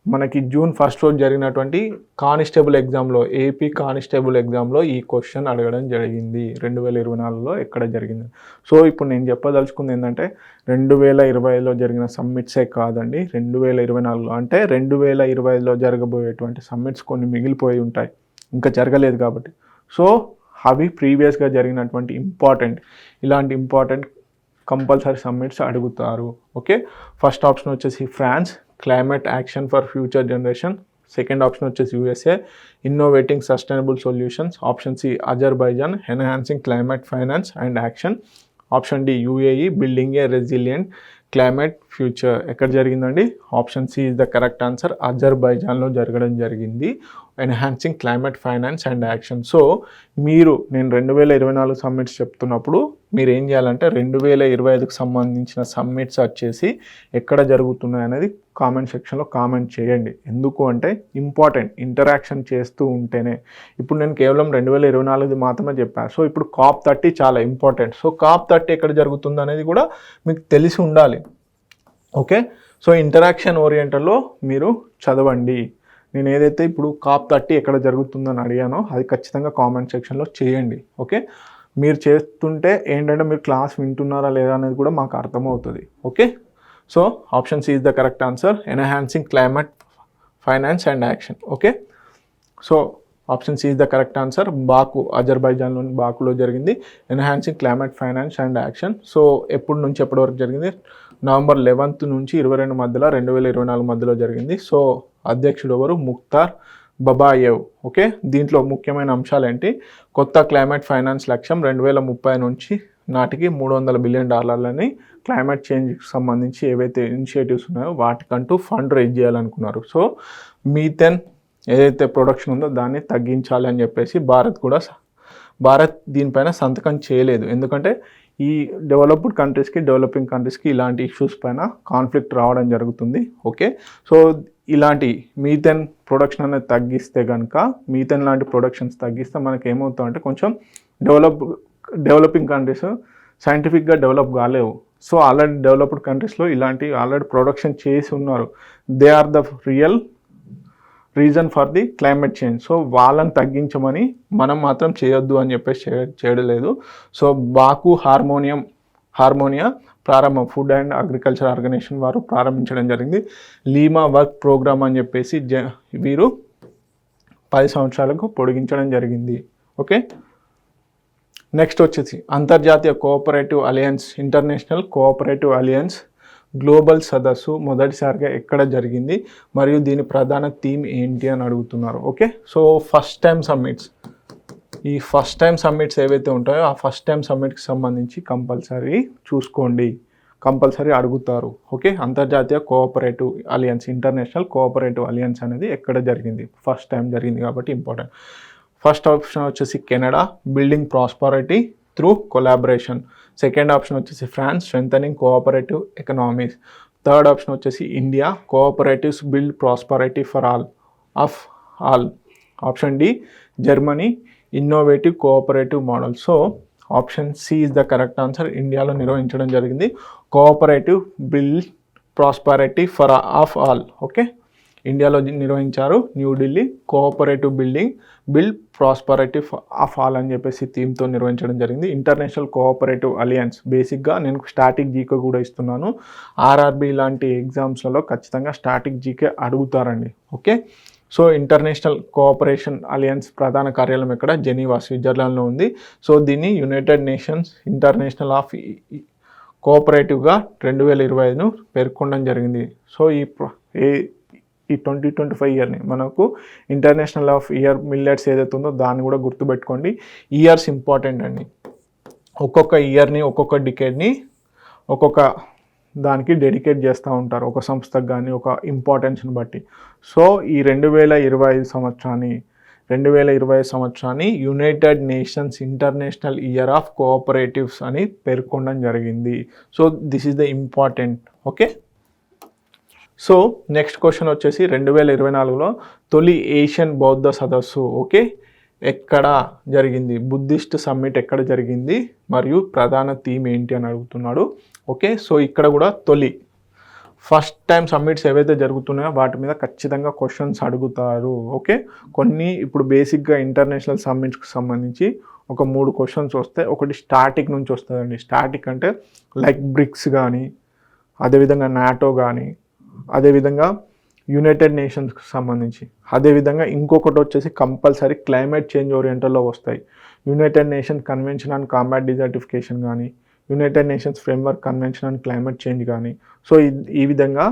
మనకి June 1 రోజు జరిగినటువంటి కానిస్టేబుల్ ఎగ్జామ్లో, ఏపీ కానిస్టేబుల్ ఎగ్జామ్లో ఈ క్వశ్చన్ అడగడం జరిగింది. 2024లో ఎక్కడ జరిగింది. సో ఇప్పుడు నేను చెప్పదలుచుకుంది ఏంటంటే 2020లో జరిగిన సమ్మిట్సే కాదండి, 2024లో అంటే 2025లో జరగబోయేటువంటి సమ్మిట్స్ కొన్ని మిగిలిపోయి ఉంటాయి, ఇంకా జరగలేదు కాబట్టి. సో అవి ప్రీవియస్గా జరిగినటువంటి ఇలాంటి ఇంపార్టెంట్ కంపల్సరీ సమ్మిట్స్ అడుగుతారు. ఓకే, ఫస్ట్ ఆప్షన్ వచ్చేసి France, climate action for future generation. Second option వచ్చేసి USA, innovating sustainable solutions. Option C Azerbaijan, enhancing climate finance and action. Option D UAE, building a resilient climate future. ఎక్కడ జరిగిందండి? Option C is the correct answer. అజర్బైజాన్లో జరగడం జరిగింది, enhancing climate finance and action. So నేను 2024 summits చెప్తున్నప్పుడు మీరు ఏం చేయాలంటే 2025కి సంబంధించిన సమ్మిట్స్ వచ్చేసి ఎక్కడ జరుగుతున్నాయి అనేది కామెంట్ సెక్షన్లో కామెంట్ చేయండి. ఎందుకు అంటే ఇంపార్టెంట్, ఇంటరాక్షన్ చేస్తూ ఉంటేనే. ఇప్పుడు నేను కేవలం 2024 మాత్రమే చెప్పాను. సో ఇప్పుడు COP30 చాలా ఇంపార్టెంట్. సో COP30 ఎక్కడ జరుగుతుంది అనేది కూడా మీకు తెలిసి ఉండాలి. ఓకే, సో ఇంటరాక్షన్ ఓరియంటెడ్లో మీరు చదవండి. నేను ఏదైతే ఇప్పుడు COP30 ఎక్కడ జరుగుతుందని అడిగానో అది ఖచ్చితంగా కామెంట్ సెక్షన్లో చేయండి. ఓకే, మీరు చేస్తుంటే ఏంటంటే మీరు క్లాస్ వింటున్నారా లేదా అనేది కూడా మాకు అర్థమవుతుంది. Okay, so option C is the correct answer, enhancing climate finance and action. Okay, so option C is the correct answer. అజర్బైజాన్లోని బాకులో జరిగింది enhancing climate finance and action. So ఎప్పటి నుంచి ఎప్పటి వరకు జరిగింది? November 11 నుంచి 22 మధ్యలో 2024 మధ్యలో జరిగింది. సో అధ్యక్షుడు ఎవరు? ముఖ్తార్ బబాయేవ్. ఓకే, దీంట్లో ముఖ్యమైన అంశాలు ఏంటి? కొత్త క్లైమేట్ ఫైనాన్స్ లక్ష్యం 2030 నుంచి నాటికి $300 బిలియన్ క్లైమేట్ చేంజ్కి సంబంధించి ఏవైతే ఇనిషియేటివ్స్ ఉన్నాయో వాటికంటూ ఫండ్ రేజ్ చేయాలనుకున్నారు. సో మీథేన్ ఏదైతే ప్రొడక్షన్ ఉందో దాన్ని తగ్గించాలి అని చెప్పేసి భారత్ దీనిపైన సంతకం చేయలేదు. ఎందుకంటే ఈ డెవలప్డ్ కంట్రీస్కి, డెవలపింగ్ కంట్రీస్కి ఇలాంటి ఇష్యూస్ పైన కాన్ఫ్లిక్ట్ రావడం జరుగుతుంది. ఓకే, సో ఇలాంటి మీథేన్ ప్రొడక్షన్ అనేది తగ్గిస్తే కనుక, మీథేన్ లాంటి ప్రొడక్షన్స్ తగ్గిస్తే మనకి ఏమవుతుందంటే కొంచెం డెవలపింగ్ కంట్రీస్ సైంటిఫిక్గా డెవలప్ కాలేవు. సో ఆల్రెడీ డెవలప్డ్ కంట్రీస్లో ఇలాంటి ఆల్రెడీ ప్రొడక్షన్ చేసి ఉన్నారు. They are the real reason for the climate change. So వాళ్ళని తగ్గించమని మనం మాత్రం చేయొద్దు అని చెప్పేసి చేయలేదు. సో హార్మోనియా ప్రారంభం ఫుడ్ అండ్ అగ్రికల్చర్ ఆర్గనైజేషన్ వారు ప్రారంభించడం జరిగింది. లీమా వర్క్ ప్రోగ్రామ్ అని చెప్పేసి వీరు 10 సంవత్సరాలకు పొడిగించడం జరిగింది. ఓకే, నెక్స్ట్ వచ్చేసి అంతర్జాతీయ cooperative alliance, international cooperative alliance global సదస్సు మొదటిసారిగా ఎక్కడ జరిగింది మరియు దీని ప్రధాన థీమ్ ఏంటి అని అడుగుతున్నారు. ఓకే, సో ఈ ఫస్ట్ టైం సమ్మిట్స్ ఏవైతే ఉంటాయో ఆ ఫస్ట్ టైం సమ్మిట్కి సంబంధించి కంపల్సరీ చూసుకోండి, కంపల్సరీ అడుగుతారు. ఓకే, అంతర్జాతీయ cooperative alliance, international cooperative alliance అనేది ఎక్కడ జరిగింది? ఫస్ట్ టైం జరిగింది కాబట్టి ఇంపార్టెంట్. ఫస్ట్ ఆప్షన్ వచ్చేసి Canada, building prosperity through collaboration. Second option వచ్చేసి France, strengthening cooperative economies. Third option వచ్చేసి India, cooperatives build prosperity for all. Option D Germany, innovative cooperative model. So option C is the correct answer. ఇండియాలో నిర్వహించడం జరిగింది cooperative build prosperity for all. Okay, ఇండియాలో నిర్వహించారు. New Delhi cooperative build prosperity of all అని చెప్పేసి థీమ్తో నిర్వహించడం జరిగింది. ఇంటర్నేషనల్ కోఆపరేటివ్ అలియన్స్, బేసిక్గా నేను స్టాటిక్ జీకే కూడా ఇస్తున్నాను. ఆర్ఆర్బి లాంటి ఎగ్జామ్స్లలో ఖచ్చితంగా స్టాటిక్ జీకే అడుగుతారండి. Okay, so international cooperation alliance ప్రధాన కార్యాలయం ఎక్కడ? జెనీవా, స్విట్జర్లాండ్లో ఉంది. సో దీన్ని యునైటెడ్ నేషన్స్ ఇంటర్నేషనల్ ఆఫ్ కోఆపరేటివ్గా 2025 పేర్కొనడం జరిగింది. సో ఈ 2025 ఇయర్ని మనకు ఇంటర్నేషనల్ ఆఫ్ ఇయర్ మిల్లెట్స్ ఏదైతే ఉందో దాన్ని కూడా గుర్తుపెట్టుకోండి. ఇయర్స్ ఇంపార్టెంట్ అండి. ఒక్కొక్క ఇయర్ని ఒక్కొక్క డికేడ్ని ఒక్కొక్క దానికి డెడికేట్ చేస్తూ ఉంటారు, ఒక సంస్థకు కానీ ఒక ఇంపార్టెన్స్ని బట్టి. సో ఈ 2025 సంవత్సరాన్ని United Nations international year of cooperatives అని పేర్కొనడం జరిగింది. So this is the important. Okay, so next question వచ్చేసి 2024లో తొలి ఏషియన్ బౌద్ధ సదస్సు ఓకే ఎక్కడ జరిగింది, బుద్ధిస్ట్ సమ్మిట్ ఎక్కడ జరిగింది మరియు ప్రధాన థీమ్ ఏంటి అని అడుగుతున్నాడు. ఓకే, సో ఇక్కడ కూడా ఫస్ట్ టైం సమ్మిట్స్ ఏవైతే జరుగుతున్నాయో వాటి మీద ఖచ్చితంగా క్వశ్చన్స్ అడుగుతారు. ఓకే, కొన్ని ఇప్పుడు బేసిక్గా ఇంటర్నేషనల్ సమ్మిట్స్కి సంబంధించి ఒక 3 క్వశ్చన్స్ వస్తాయి. ఒకటి స్టాటిక్ నుంచి వస్తుందండి. స్టాటిక్ అంటే లైక్ బ్రిక్స్ కానీ, అదేవిధంగా నాటో కానీ, అదేవిధంగా యునైటెడ్ నేషన్స్కి సంబంధించి, అదేవిధంగా ఇంకొకటి వచ్చేసి కంపల్సరీ క్లైమేట్ చేంజ్ ఓరియంటల్లో వస్తాయి. United Nations convention on combat desertification కానీ, United Nations framework convention on climate change కానీ. సో ఈ విధంగా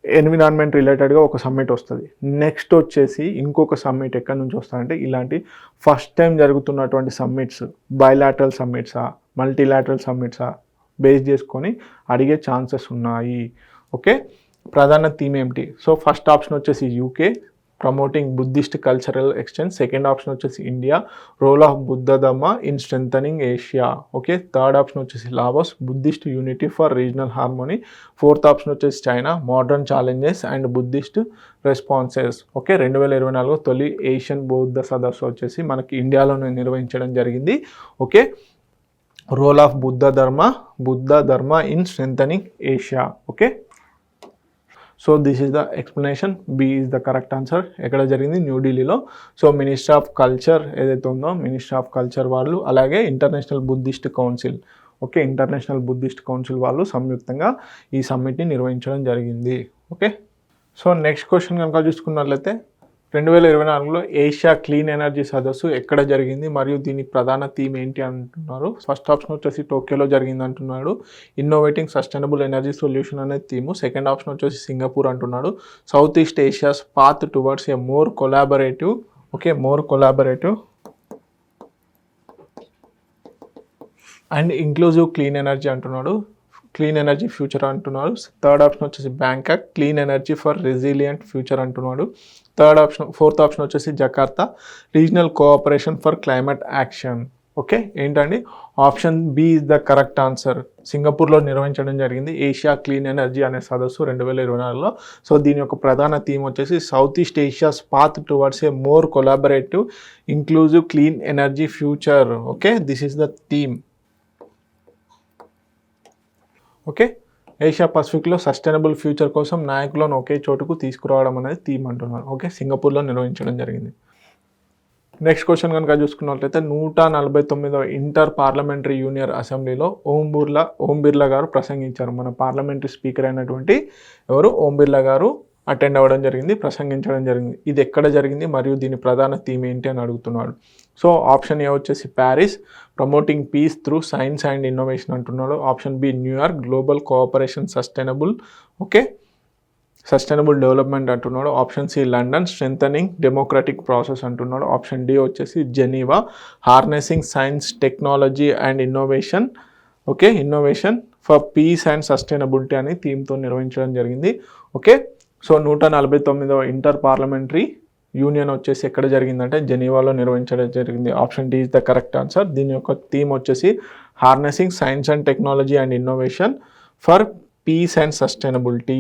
ఎన్విరాన్మెంట్ రిలేటెడ్గా ఒక సమ్మిట్ వస్తుంది. నెక్స్ట్ వచ్చేసి ఇంకొక సమ్మిట్ ఎక్కడి నుంచి వస్తుందంటే ఇలాంటి ఫస్ట్ టైం జరుగుతున్నటువంటి సమ్మిట్స్, బైలాటరల్ సమ్మిట్సా మల్టీలాటరల్ సమ్మిట్సా బేస్ చేసుకొని అడిగే ఛాన్సెస్ ఉన్నాయి. ఓకే, ప్రధాన థీమ్ ఏమిటి? సో ఫస్ట్ ఆప్షన్ వచ్చేసి UK, promoting Buddhist cultural exchange. Second option వచ్చేసి India, role of Buddha Dhamma in strengthening Asia. Okay, third option వచ్చేసి Laos, Buddhist unity for regional harmony. Fourth option వచ్చేసి China, modern challenges and Buddhist responses. Okay, 2024 తొలి Asian బౌద్ధ సదస్సు వచ్చేసి మనకి ఇండియాలోనే నిర్వహించడం జరిగింది. Okay, role of Buddha Dharma in strengthening Asia. Okay, so this is the explanation. B is the correct answer. ఎక్కడ జరిగింది? న్యూఢిల్లీలో. సో మినిస్ట్రీ ఆఫ్ కల్చర్ ఏదైతే ఉందో మినిస్ట్రీ ఆఫ్ కల్చర్ వాళ్ళు, అలాగే international Buddhist council, okay international Buddhist council వాళ్ళు సంయుక్తంగా ఈ సమ్మిట్ని నిర్వహించడం జరిగింది. ఓకే, సో నెక్స్ట్ క్వశ్చన్ కనుక చూసుకున్నట్లయితే 2024లో ఏషియా క్లీన్ ఎనర్జీ సదస్సు ఎక్కడ జరిగింది మరియు దీని ప్రధాన థీమ్ ఏంటి అంటున్నారు. ఫస్ట్ ఆప్షన్ వచ్చేసి టోక్యోలో జరిగింది అంటున్నాడు. ఇన్నోవేటింగ్ సస్టైనబుల్ ఎనర్జీ సొల్యూషన్ అనే థీము. సెకండ్ ఆప్షన్ వచ్చేసి సింగపూర్ అంటున్నాడు. South East Asia's path towards a more collaborative and inclusive clean energy అంటున్నాడు. క్లీన్ ఎనర్జీ ఫ్యూచర్ అంటున్నాడు. థర్డ్ ఆప్షన్ వచ్చేసి Bangkok, clean energy for resilient future అంటున్నాడు. Fourth option వచ్చేసి Jakarta, regional cooperation for climate action. Okay, ఏంటండి? Option B is the correct answer. సింగపూర్లో నిర్వహించడం జరిగింది Asia clean energy అనే సదస్సు 2024లో. సో దీని యొక్క ప్రధాన థీమ్ వచ్చేసి South East Asia's path towards a more collaborative inclusive clean energy future. Okay, this is the theme. Okay, Asia పసిఫిక్లో సస్టైనబుల్ ఫ్యూచర్ కోసం నాయకులను ఒకే చోటుకు తీసుకురావడం అనేది థీమ్ అంటున్నారు. ఓకే, సింగపూర్లో నిర్వహించడం జరిగింది. నెక్స్ట్ క్వశ్చన్ కనుక చూసుకున్నట్లయితే 149వ ఇంటర్ పార్లమెంటరీ యూనియన్ అసెంబ్లీలో ఓం బిర్లా గారు ప్రసంగించారు. మన పార్లమెంటరీ స్పీకర్ అయినటువంటి ఓం బిర్లా గారు అటెండ్ అవ్వడం జరిగింది, ప్రసంగించడం జరిగింది. ఇది ఎక్కడ జరిగింది మరియు దీని ప్రధాన థీమ్ ఏంటి అని అడుగుతున్నాడు. సో ఆప్షన్ ఏ వచ్చేసి Paris, promoting peace through science and innovation అంటున్నాడు. Option B New York, global cooperation sustainable development అంటున్నాడు. Option C London, strengthening democratic process అంటున్నాడు. ఆప్షన్ డి వచ్చేసి Geneva, harnessing science technology and innovation. Okay, innovation for peace and sustainability అని థీమ్తో నిర్వహించడం జరిగింది. Okay, so 149వ inter parliamentary union వచ్చేసి ఎక్కడ జరిగిందంటే జెనీవాలో నిర్వహించడం జరిగింది. Option D is the correct answer. దీని యొక్క థీమ్ వచ్చేసి harnessing science and technology and innovation for peace and sustainability.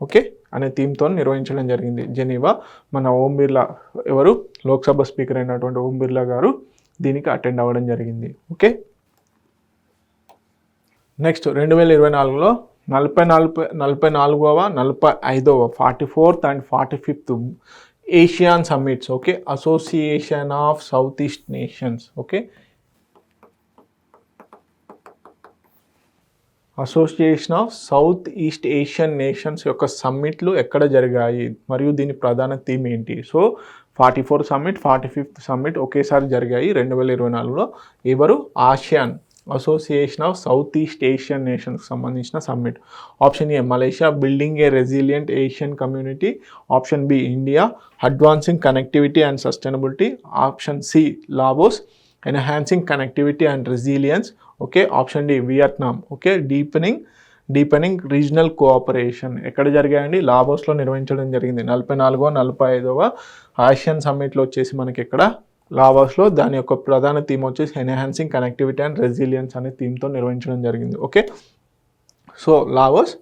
Okay అనే థీమ్తో నిర్వహించడం జరిగింది జెనీవా. మన ఓం బిర్లా లోక్సభ స్పీకర్ అయినటువంటి ఓం బిర్లా గారు దీనికి అటెండ్ అవ్వడం జరిగింది. ఓకే, నెక్స్ట్ 2024లో 44వ 45వ 44th and 45th ASEAN summits. Okay, Association of south East Nations. Okay, Association of south east Asian Nations యొక్క సమ్మిట్లు ఎక్కడ జరిగాయి మరియు దీని ప్రధాన థీమ్ ఏంటి? So 44th summit 45th summit ఒకేసారి జరిగాయి 2024లో. ASEAN association of south east Asian నేషన్స్కి సంబంధించిన summit. Option A Malaysia, building a resilient Asian community. Option B India, advancing connectivity and sustainability. Option C Laos, enhancing connectivity and resilience. Okay, option D Vietnam. Okay, deepening regional cooperation. ఎక్కడ జరిగాయండి? లావోస్లో నిర్వహించడం జరిగింది. 44వ 45వ Asian సమ్మిట్లో వచ్చేసి మనకి ఇక్కడ లావోస్లో. దాని యొక్క ప్రధాన థీమ్ వచ్చేసి ఎన్హాన్సింగ్ కనెక్టివిటీ అండ్ రెసిలియన్స్ అనే థీమ్తో నిర్వహించడం జరిగింది. ఓకే, సో లావోస్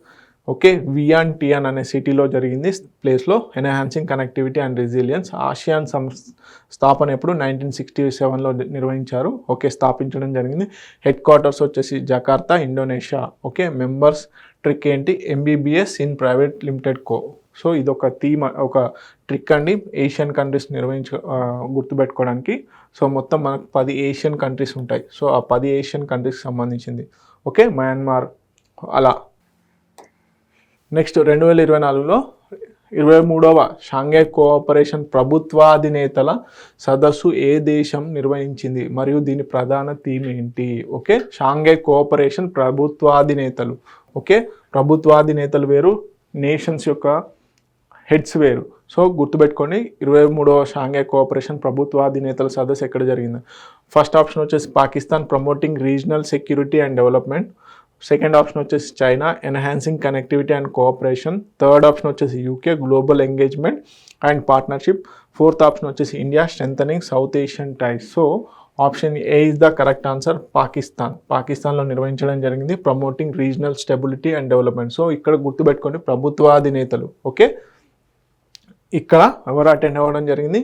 ఓకే వియాన్టియాన్ అనే సిటీలో జరిగింది ప్లేస్లో. Enhancing connectivity and resilience. ASEAN స్థాపన ఎప్పుడు 1967లో నిర్వహించారు. ఓకే, స్థాపించడం జరిగింది. హెడ్ క్వార్టర్స్ వచ్చేసి Jakarta, Indonesia. Okay, members trick ఏంటి? MBBS in private limited co. So ఇది ఒక థీమ్, ఒక ట్రిక్ అండి ఏషియన్ కంట్రీస్ గుర్తుపెట్టుకోవడానికి. సో మొత్తం మనకు 10 ఏషియన్ కంట్రీస్ ఉంటాయి. సో ఆ 10 ఏషియన్ కంట్రీస్కి సంబంధించింది. ఓకే, మయన్మార్ అలా. నెక్స్ట్ 2024లో 23వ షాంఘై కోఆపరేషన్ ప్రభుత్వాధినేతల సదస్సు ఏ దేశం నిర్వహించింది మరియు దీని ప్రధాన థీమ్ ఏంటి? ఓకే, షాంఘై కోఆపరేషన్ ప్రభుత్వాధినేతలు. ఓకే, ప్రభుత్వాధినేతలు వేరు, నేషన్స్ యొక్క హెడ్స్ వేరు. సో గుర్తుపెట్టుకోండి, 23వ షాంఘై కోఆపరేషన్ ప్రభుత్వాధినేతల సదస్సు ఎక్కడ జరిగింది? ఫస్ట్ ఆప్షన్ వచ్చేసి Pakistan, promoting regional security and development. Second option వచ్చేసి China, enhancing connectivity and cooperation. Third option వచ్చేసి UK, global engagement and partnership. Fourth option వచ్చేసి India, strengthening south Asian ties. So option A is the correct answer. పాకిస్తాన్లో నిర్వహించడం జరిగింది, promoting regional stability and development. So ఇక్కడ గుర్తుపెట్టుకోండి ప్రభుత్వాధినేతలు. Okay, ఇక్కడ ఎవరు attend అవ్వడం జరిగింది?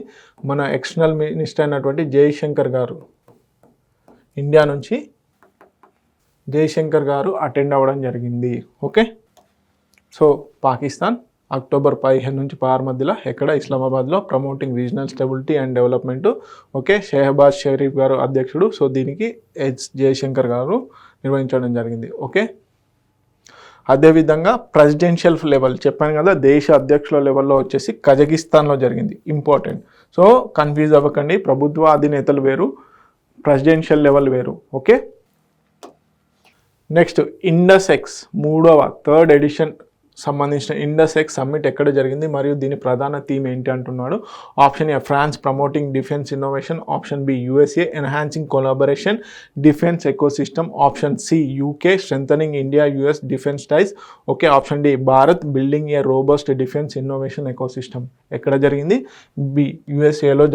మన ఎక్స్టర్నల్ మినిస్టర్ అయినటువంటి జయశంకర్ గారు, ఇండియా నుంచి జయశంకర్ గారు అటెండ్ అవ్వడం జరిగింది. ఓకే, సో పాకిస్తాన్ అక్టోబర్ 15 నుంచి 16 మధ్యలో ఎక్కడ? ఇస్లామాబాద్లో. Promoting regional stability and development. Okay, Shehbaz Sharif గారు అధ్యక్షుడు. సో దీనికి జయశంకర్ గారు నిర్వహించడం జరిగింది. ఓకే, అదేవిధంగా ప్రెసిడెన్షియల్ లెవెల్ చెప్పాను కదా, దేశ అధ్యక్షుల లెవెల్లో వచ్చేసి కజకిస్తాన్లో జరిగింది. ఇంపార్టెంట్. సో కన్ఫ్యూజ్ అవ్వకండి, ప్రభుత్వ అధినేతలు వేరు, ప్రెసిడెన్షియల్ లెవెల్ వేరు. ఓకే, నెక్స్ట్ ఇండసెక్స్ 3rd ఎడిషన్ సంబంధించిన ఇండసెక్స్ సమ్మిట్ ఎక్కడ జరిగింది మరియు దీని ప్రధాన థీమ్ ఏంటి అంటున్నాడు. Option A France, promoting defence innovation. Option B USA, enhancing collaboration defence ecosystem. Option C UK, strengthening India US defence ties. Okay, option D Bharat, building a robust defence innovation ecosystem. ఎక్కడ జరిగింది? B USAలో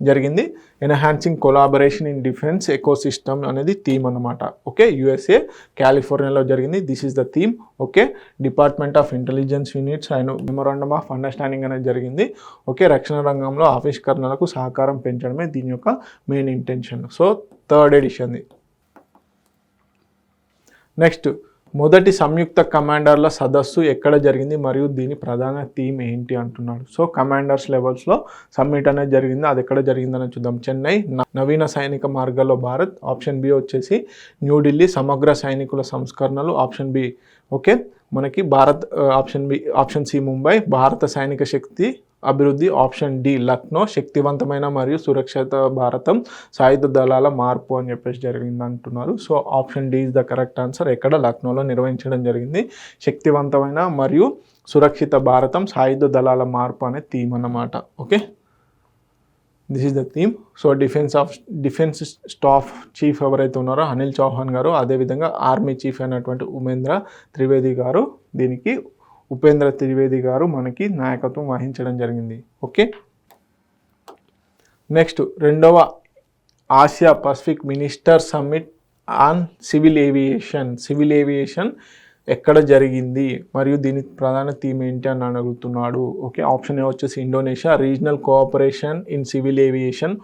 జరిగింది. Enhancing collaboration in defence ecosystem అనేది theme అన్నమాట. Okay, USA కాలిఫోర్నియాలో జరిగింది. This is the theme. Okay, department of intelligence units and memorandum of understanding అనేది జరిగింది. ఓకే, రక్షణ రంగంలో ఆవిష్కరణలకు సహకారం పెంచడమే దీని యొక్క మెయిన్ ఇంటెన్షన్. సో 3rd ఎడిషన్ది. నెక్స్ట్ మొదటి సంయుక్త కమాండర్ల సదస్సు ఎక్కడ జరిగింది మరియు దీని ప్రధాన థీమ్ ఏంటి అంటున్నాడు. సో కమాండర్స్ లెవెల్స్లో సమ్మిట్ అనేది జరిగింది. అది ఎక్కడ జరిగిందని చూద్దాం. చెన్నై, నవీన సైనిక మార్గాల్లో భారత్. ఆప్షన్ బి వచ్చేసి న్యూఢిల్లీ, సమగ్ర సైనికుల సంస్కరణలు. ఆప్షన్ బి ఓకే మనకి భారత్. ఆప్షన్ సి ముంబై, భారత సైనిక శక్తి అభివృద్ధి. ఆప్షన్ డి లక్నో, శక్తివంతమైన మరియు సురక్షిత భారతం, సాయుధ దళాల మార్పు అని చెప్పేసి జరిగింది అంటున్నారు. So option D is the correct answer. ఎక్కడ? లక్నోలో నిర్వహించడం జరిగింది. శక్తివంతమైన మరియు సురక్షిత భారతం, సాయుధ దళాల మార్పు అనే థీమ్ అన్నమాట. Okay, this is the theme. So defence staff chief ఎవరైతే ఉన్నారో అనిల్ చౌహాన్ గారు, అదేవిధంగా ఆర్మీ చీఫ్ అయినటువంటి ఉపేంద్ర త్రివేది గారు మనకి నాయకత్వం వహించడం జరిగింది. ఓకే, నెక్స్ట్ 2వ Asia Pacific minister summit on civil aviation ఎక్కడ జరిగింది మరియు దీని ప్రధాన థీమ్ ఏంటి అని అడుగుతున్నాడు. ఓకే, ఆప్షన్ ఏ వచ్చేసి Indonesia, regional cooperation in civil aviation.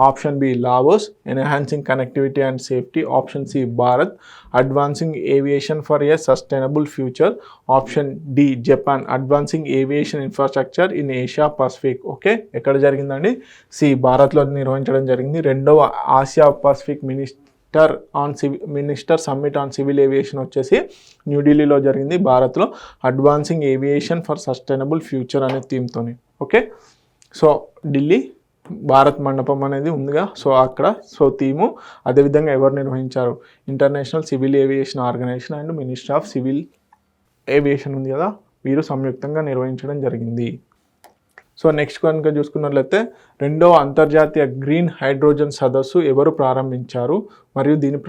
Option B Laos, enhancing connectivity and safety. Option C Bharat, advancing aviation for a sustainable future. Option D Japan, advancing aviation infrastructure in Asia Pacific. Okay, ఎక్కడ జరిగిందండి? C భారత్లో నిర్వహించడం జరిగింది. 2వ Asia Pacific minister summit on civil aviation వచ్చేసి న్యూఢిల్లీలో జరిగింది, భారత్లో. Advancing aviation for sustainable future అనే థీమ్తోని. ఓకే, సో ఢిల్లీ భారత్ మండపం అనేది ఉందిగా, సో అక్కడ సో థీము. అదేవిధంగా ఎవరు నిర్వహించారు, international civil aviation organisation and ministry of civil aviation ఉంది కదా, వీరు సంయుక్తంగా నిర్వహించడం జరిగింది. సో నెక్స్ట్ కనుక చూసుకున్నట్లయితే 2వ అంతర్జాతీయ గ్రీన్ హైడ్రోజన్ సదస్సు ఎవరు ప్రారంభించారు మరియు దీని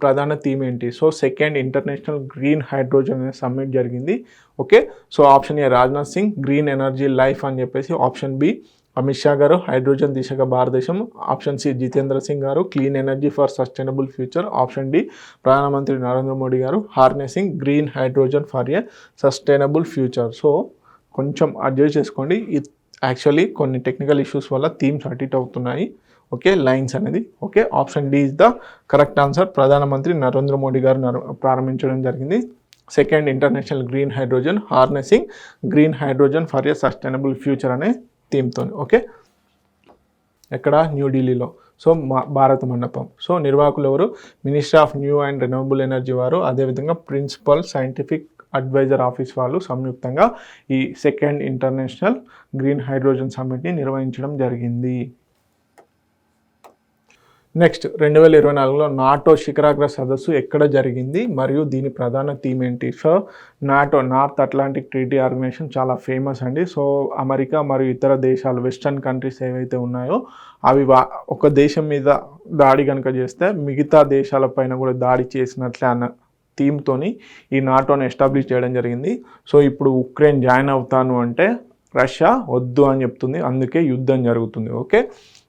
ప్రధాన థీమ్ ఏంటి. So 2nd international green hydrogen అనే సమ్మిట్ జరిగింది. Okay, so option A Rajnath Singh, green energy life అని చెప్పేసి. ఆప్షన్ బి అమిత్ షా గారు, హైడ్రోజన్ దిశగా భారతదేశం. ఆప్షన్ సి జితేంద్ర సింగ్ గారు, clean energy for sustainable future. Option D ప్రధానమంత్రి నరేంద్ర మోడీ గారు, harnessing green hydrogen for a sustainable future. So కొంచెం అడ్జస్ట్ చేసుకోండి, యాక్చువల్లీ కొన్ని టెక్నికల్ ఇష్యూస్ వల్ల థీమ్స్ అటు అవుతున్నాయి. ఓకే, లైన్స్ అనేది. Okay, option D is the correct answer. ప్రధానమంత్రి నరేంద్ర మోడీ గారు ప్రారంభించడం జరిగింది 2nd international green hydrogen, harnessing green hydrogen for a sustainable future అనే థీమ్తో. ఓకే, ఎక్కడ, న్యూఢిల్లీలో. సో భారత మండపం. సో నిర్వాహకులు ఎవరు, ministry of new and renewable energy వారు, అదేవిధంగా ప్రిన్సిపల్ సైంటిఫిక్ అడ్వైజర్ ఆఫీస్ వాళ్ళు సంయుక్తంగా ఈ 2nd ఇంటర్నేషనల్ గ్రీన్ హైడ్రోజన్ సమ్మిట్ని నిర్వహించడం జరిగింది. నెక్స్ట్ 2024లో నాటో శిఖరాగ్ర సదస్సు ఎక్కడ జరిగింది మరియు దీని ప్రధాన థీమ్ ఏంటి. So NATO, North Atlantic Treaty Organisation చాలా ఫేమస్ అండి. సో అమెరికా మరియు ఇతర దేశాలు, వెస్టర్న్ కంట్రీస్ ఏవైతే ఉన్నాయో అవి ఒక దేశం మీద దాడి కనుక చేస్తే మిగతా దేశాలపైన కూడా దాడి చేసినట్లే అన్న థీమ్తోని ఈ నాటోని ఎస్టాబ్లిష్ చేయడం జరిగింది. సో ఇప్పుడు ఉక్రెయిన్ జాయిన్ అవుతాను అంటే రష్యా వద్దు అని చెప్తుంది, అందుకే యుద్ధం జరుగుతుంది. Okay,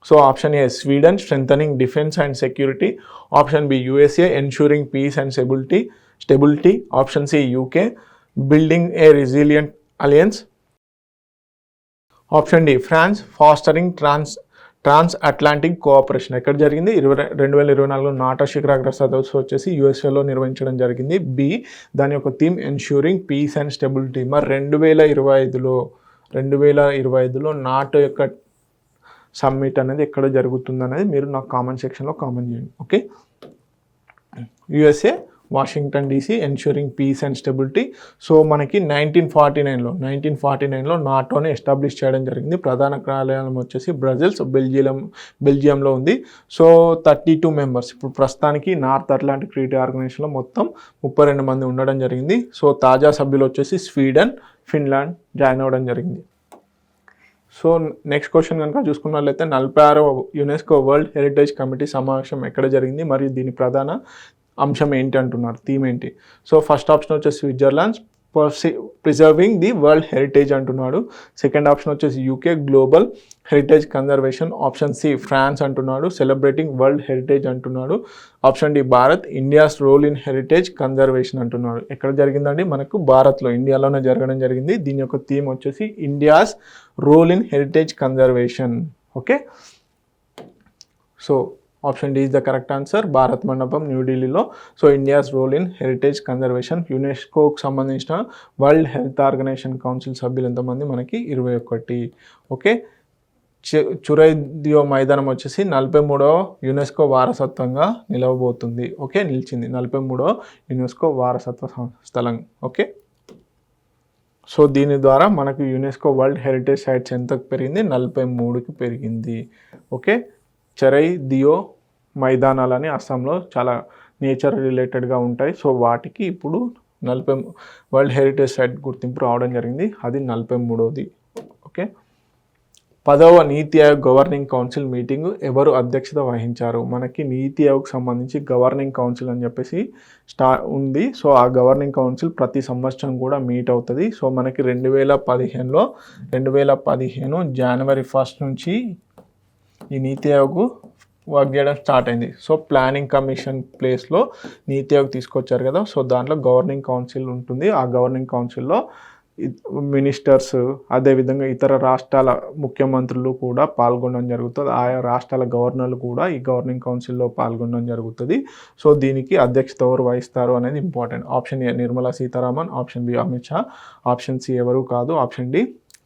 so option A Sweden, strengthening defence and security. Option B USA, ensuring peace and stability. Option C UK, building a resilient alliance. Option D France, fostering trans Atlantic cooperation. ఎక్కడ జరిగింది, 2024లో NATO శిఖరాగ్ర సదస్సు వచ్చేసి యుఎస్ఏలో నిర్వహించడం జరిగింది. B దాని యొక్క theme ensuring peace and stability. మరి 2025లో నాటో యొక్క సమ్మిట్ అనేది ఎక్కడ జరుగుతుంది అనేది మీరు నాకు కామెంట్ సెక్షన్లో కామెంట్ చేయండి. Okay, USA, Washington DC, ensuring peace and stability. So మనకి 1949లో నాటోని ఎస్టాబ్లిష్ చేయడం జరిగింది. ప్రధాన కార్యాలయం వచ్చేసి బ్రజిల్స్, బెల్జియంలో ఉంది. సో 32 మెంబర్స్ ఇప్పుడు ప్రస్తుతానికి నార్త్ అట్లాంటిక్ ట్రీటీ ఆర్గనైజేషన్లో మొత్తం 32 మంది ఉండడం జరిగింది. సో తాజా సభ్యులు వచ్చేసి స్వీడన్, ఫిన్లాండ్ జాయిన్ అవ్వడం జరిగింది. సో నెక్స్ట్ క్వశ్చన్ కనుక చూసుకున్నట్లయితే 46వ యునెస్కో వరల్డ్ హెరిటేజ్ కమిటీ సమావేశం ఎక్కడ జరిగింది మరియు దీని ప్రధాన అంశం ఏంటి అంటున్నారు, థీమ్ ఏంటి. సో ఫస్ట్ ఆప్షన్ వచ్చేసి Switzerland, preserving the world heritage అంటున్నాడు. సెకండ్ ఆప్షన్ వచ్చేసి UK, global heritage conservation. Option C France అంటున్నాడు, సెలబ్రేటింగ్ వరల్డ్ హెరిటేజ్ అంటున్నాడు. Option D Bharat, India's role in heritage conservation అంటున్నాడు. ఎక్కడ జరిగిందండి, మనకు భారత్లో, ఇండియాలోనే జరగడం జరిగింది. దీని యొక్క థీమ్ వచ్చేసి India's role in heritage conservation. Okay, so option D is the correct answer. Bharat Mandapam, న్యూఢిల్లీలో. So India's role in heritage conservation. యునెస్కోకు సంబంధించిన వరల్డ్ హెల్త్ ఆర్గనైజేషన్ కౌన్సిల్ సభ్యులు ఎంతమంది, మనకి 21. ఓకే, చురైదియో మైదానం వచ్చేసి 43వ యునెస్కో వారసత్వంగా నిలవబోతుంది. ఓకే, నిలిచింది 43వ యునెస్కో వారసత్వ స్థలం. ఓకే, సో దీని ద్వారా మనకు యునెస్కో వరల్డ్ హెరిటేజ్ సైట్స్ ఎంతకు పెరిగింది, 43కి పెరిగింది. ఓకే, చెరై దియో మైదానాలని అస్సాంలో చాలా నేచర్ రిలేటెడ్గా ఉంటాయి. సో వాటికి ఇప్పుడు 40 వరల్డ్ హెరిటేజ్ సైట్ గుర్తింపు రావడం జరిగింది, అది 43వది. ఓకే, 10వ నీతి ఆయోగ్ గవర్నింగ్ కౌన్సిల్ మీటింగ్ ఎవరు అధ్యక్షత వహించారు. మనకి నీతి ఆయోగ్ సంబంధించి గవర్నింగ్ కౌన్సిల్ అని చెప్పేసి ఉంది. సో ఆ గవర్నింగ్ కౌన్సిల్ ప్రతి సంవత్సరం కూడా మీట్ అవుతుంది. సో మనకి 2015 జనవరి 1 నుంచి ఈ నీతి ఆయోగ్ వర్క్ చేయడం స్టార్ట్ అయింది. సో ప్లానింగ్ కమిషన్ ప్లేస్లో నీతి ఆయోగ్ తీసుకొచ్చారు కదా, సో దాంట్లో గవర్నింగ్ కౌన్సిల్ ఉంటుంది. ఆ గవర్నింగ్ కౌన్సిల్లో మినిస్టర్స్, అదేవిధంగా ఇతర రాష్ట్రాల ముఖ్యమంత్రులు కూడా పాల్గొనడం జరుగుతుంది. ఆయా రాష్ట్రాల గవర్నర్లు కూడా ఈ గవర్నింగ్ కౌన్సిల్లో పాల్గొనడం జరుగుతుంది. సో దీనికి అధ్యక్షత ఎవరు వహిస్తారు అనేది important. Option A Nirmala Sitharaman, option B Amit Shah, option C ఎవరు కాదు, ఆప్షన్ డి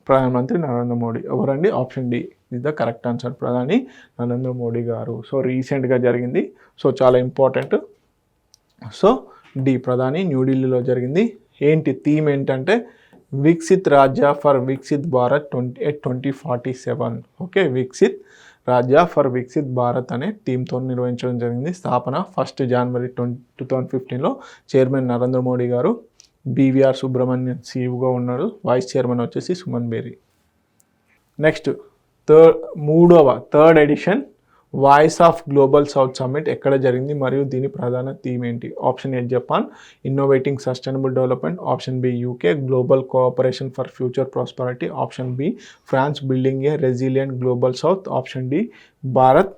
ప్రధానమంత్రి నరేంద్ర మోడీ. ఎవరండి, option D is the correct answer, ప్రధాని నరేంద్ర మోడీ గారు. సో రీసెంట్గా జరిగింది, సో చాలా ఇంపార్టెంట్. సో డి ప్రధాని, న్యూఢిల్లీలో జరిగింది. ఏంటి థీమ్ ఏంటంటే వికసిత్ రాజ్య ఫర్ వికసిత్ భారత్ 2047. ఓకే, వికసిత్ రాజ్య ఫర్ వికసిత్ భారత్ అనే టీంతో నిర్వహించడం జరిగింది. స్థాపన 1 జనవరి 2015లో. చైర్మన్ నరేంద్ర మోడీ గారు, బీవీఆర్ సుబ్రహ్మణ్యన్ సీఈఓగా ఉన్నాడు. వైస్ చైర్మన్ వచ్చేసి Suman Bery. Next third edition voice of global south summit ఎక్కడ జరిగింది మరియు దీని ప్రధాన థీమ్ ఏంటి? Option A Japan, innovating sustainable development. Option B UK, global cooperation for future prosperity. Option B France, building a resilient global south. Option D Bharat,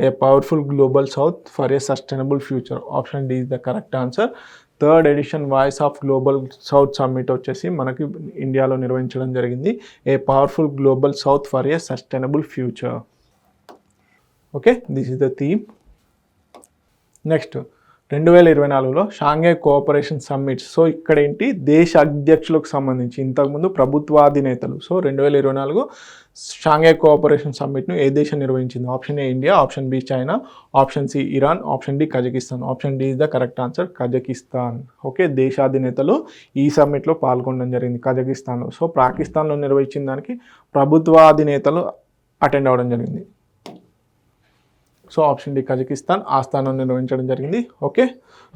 a powerful global south for a sustainable future. Option D is the correct answer. Third edition voice of global south summit వచ్చేసి మనకి ఇండియాలో నిర్వహించడం జరిగింది. ఏ powerful global south for a sustainable future. Okay, this is the theme. Next 2024లో Shanghai cooperation summits. So ఇక్కడ ఏంటి, దేశ అధ్యక్షులకు సంబంధించి, ఇంతకుముందు ప్రభుత్వాధినేతలు. సో 2024 షాంఘై కోఆపరేషన్ సమ్మిట్ను ఏ దేశం నిర్వహించింది? Option A India, option B China, option C Iran, option D Kazakhstan. Option D is the correct answer, Kazakhstan. Okay, దేశాధినేతలు ఈ సమ్మిట్లో పాల్గొనడం జరిగింది కజకిస్తాన్లో. సో పాకిస్తాన్లో నిర్వహించిన దానికి ప్రభుత్వాధినేతలు అటెండ్ అవ్వడం జరిగింది. సో ఆప్షన్ డి కజకిస్తాన్ ఆ స్థానం నిర్వహించడం జరిగింది. Okay,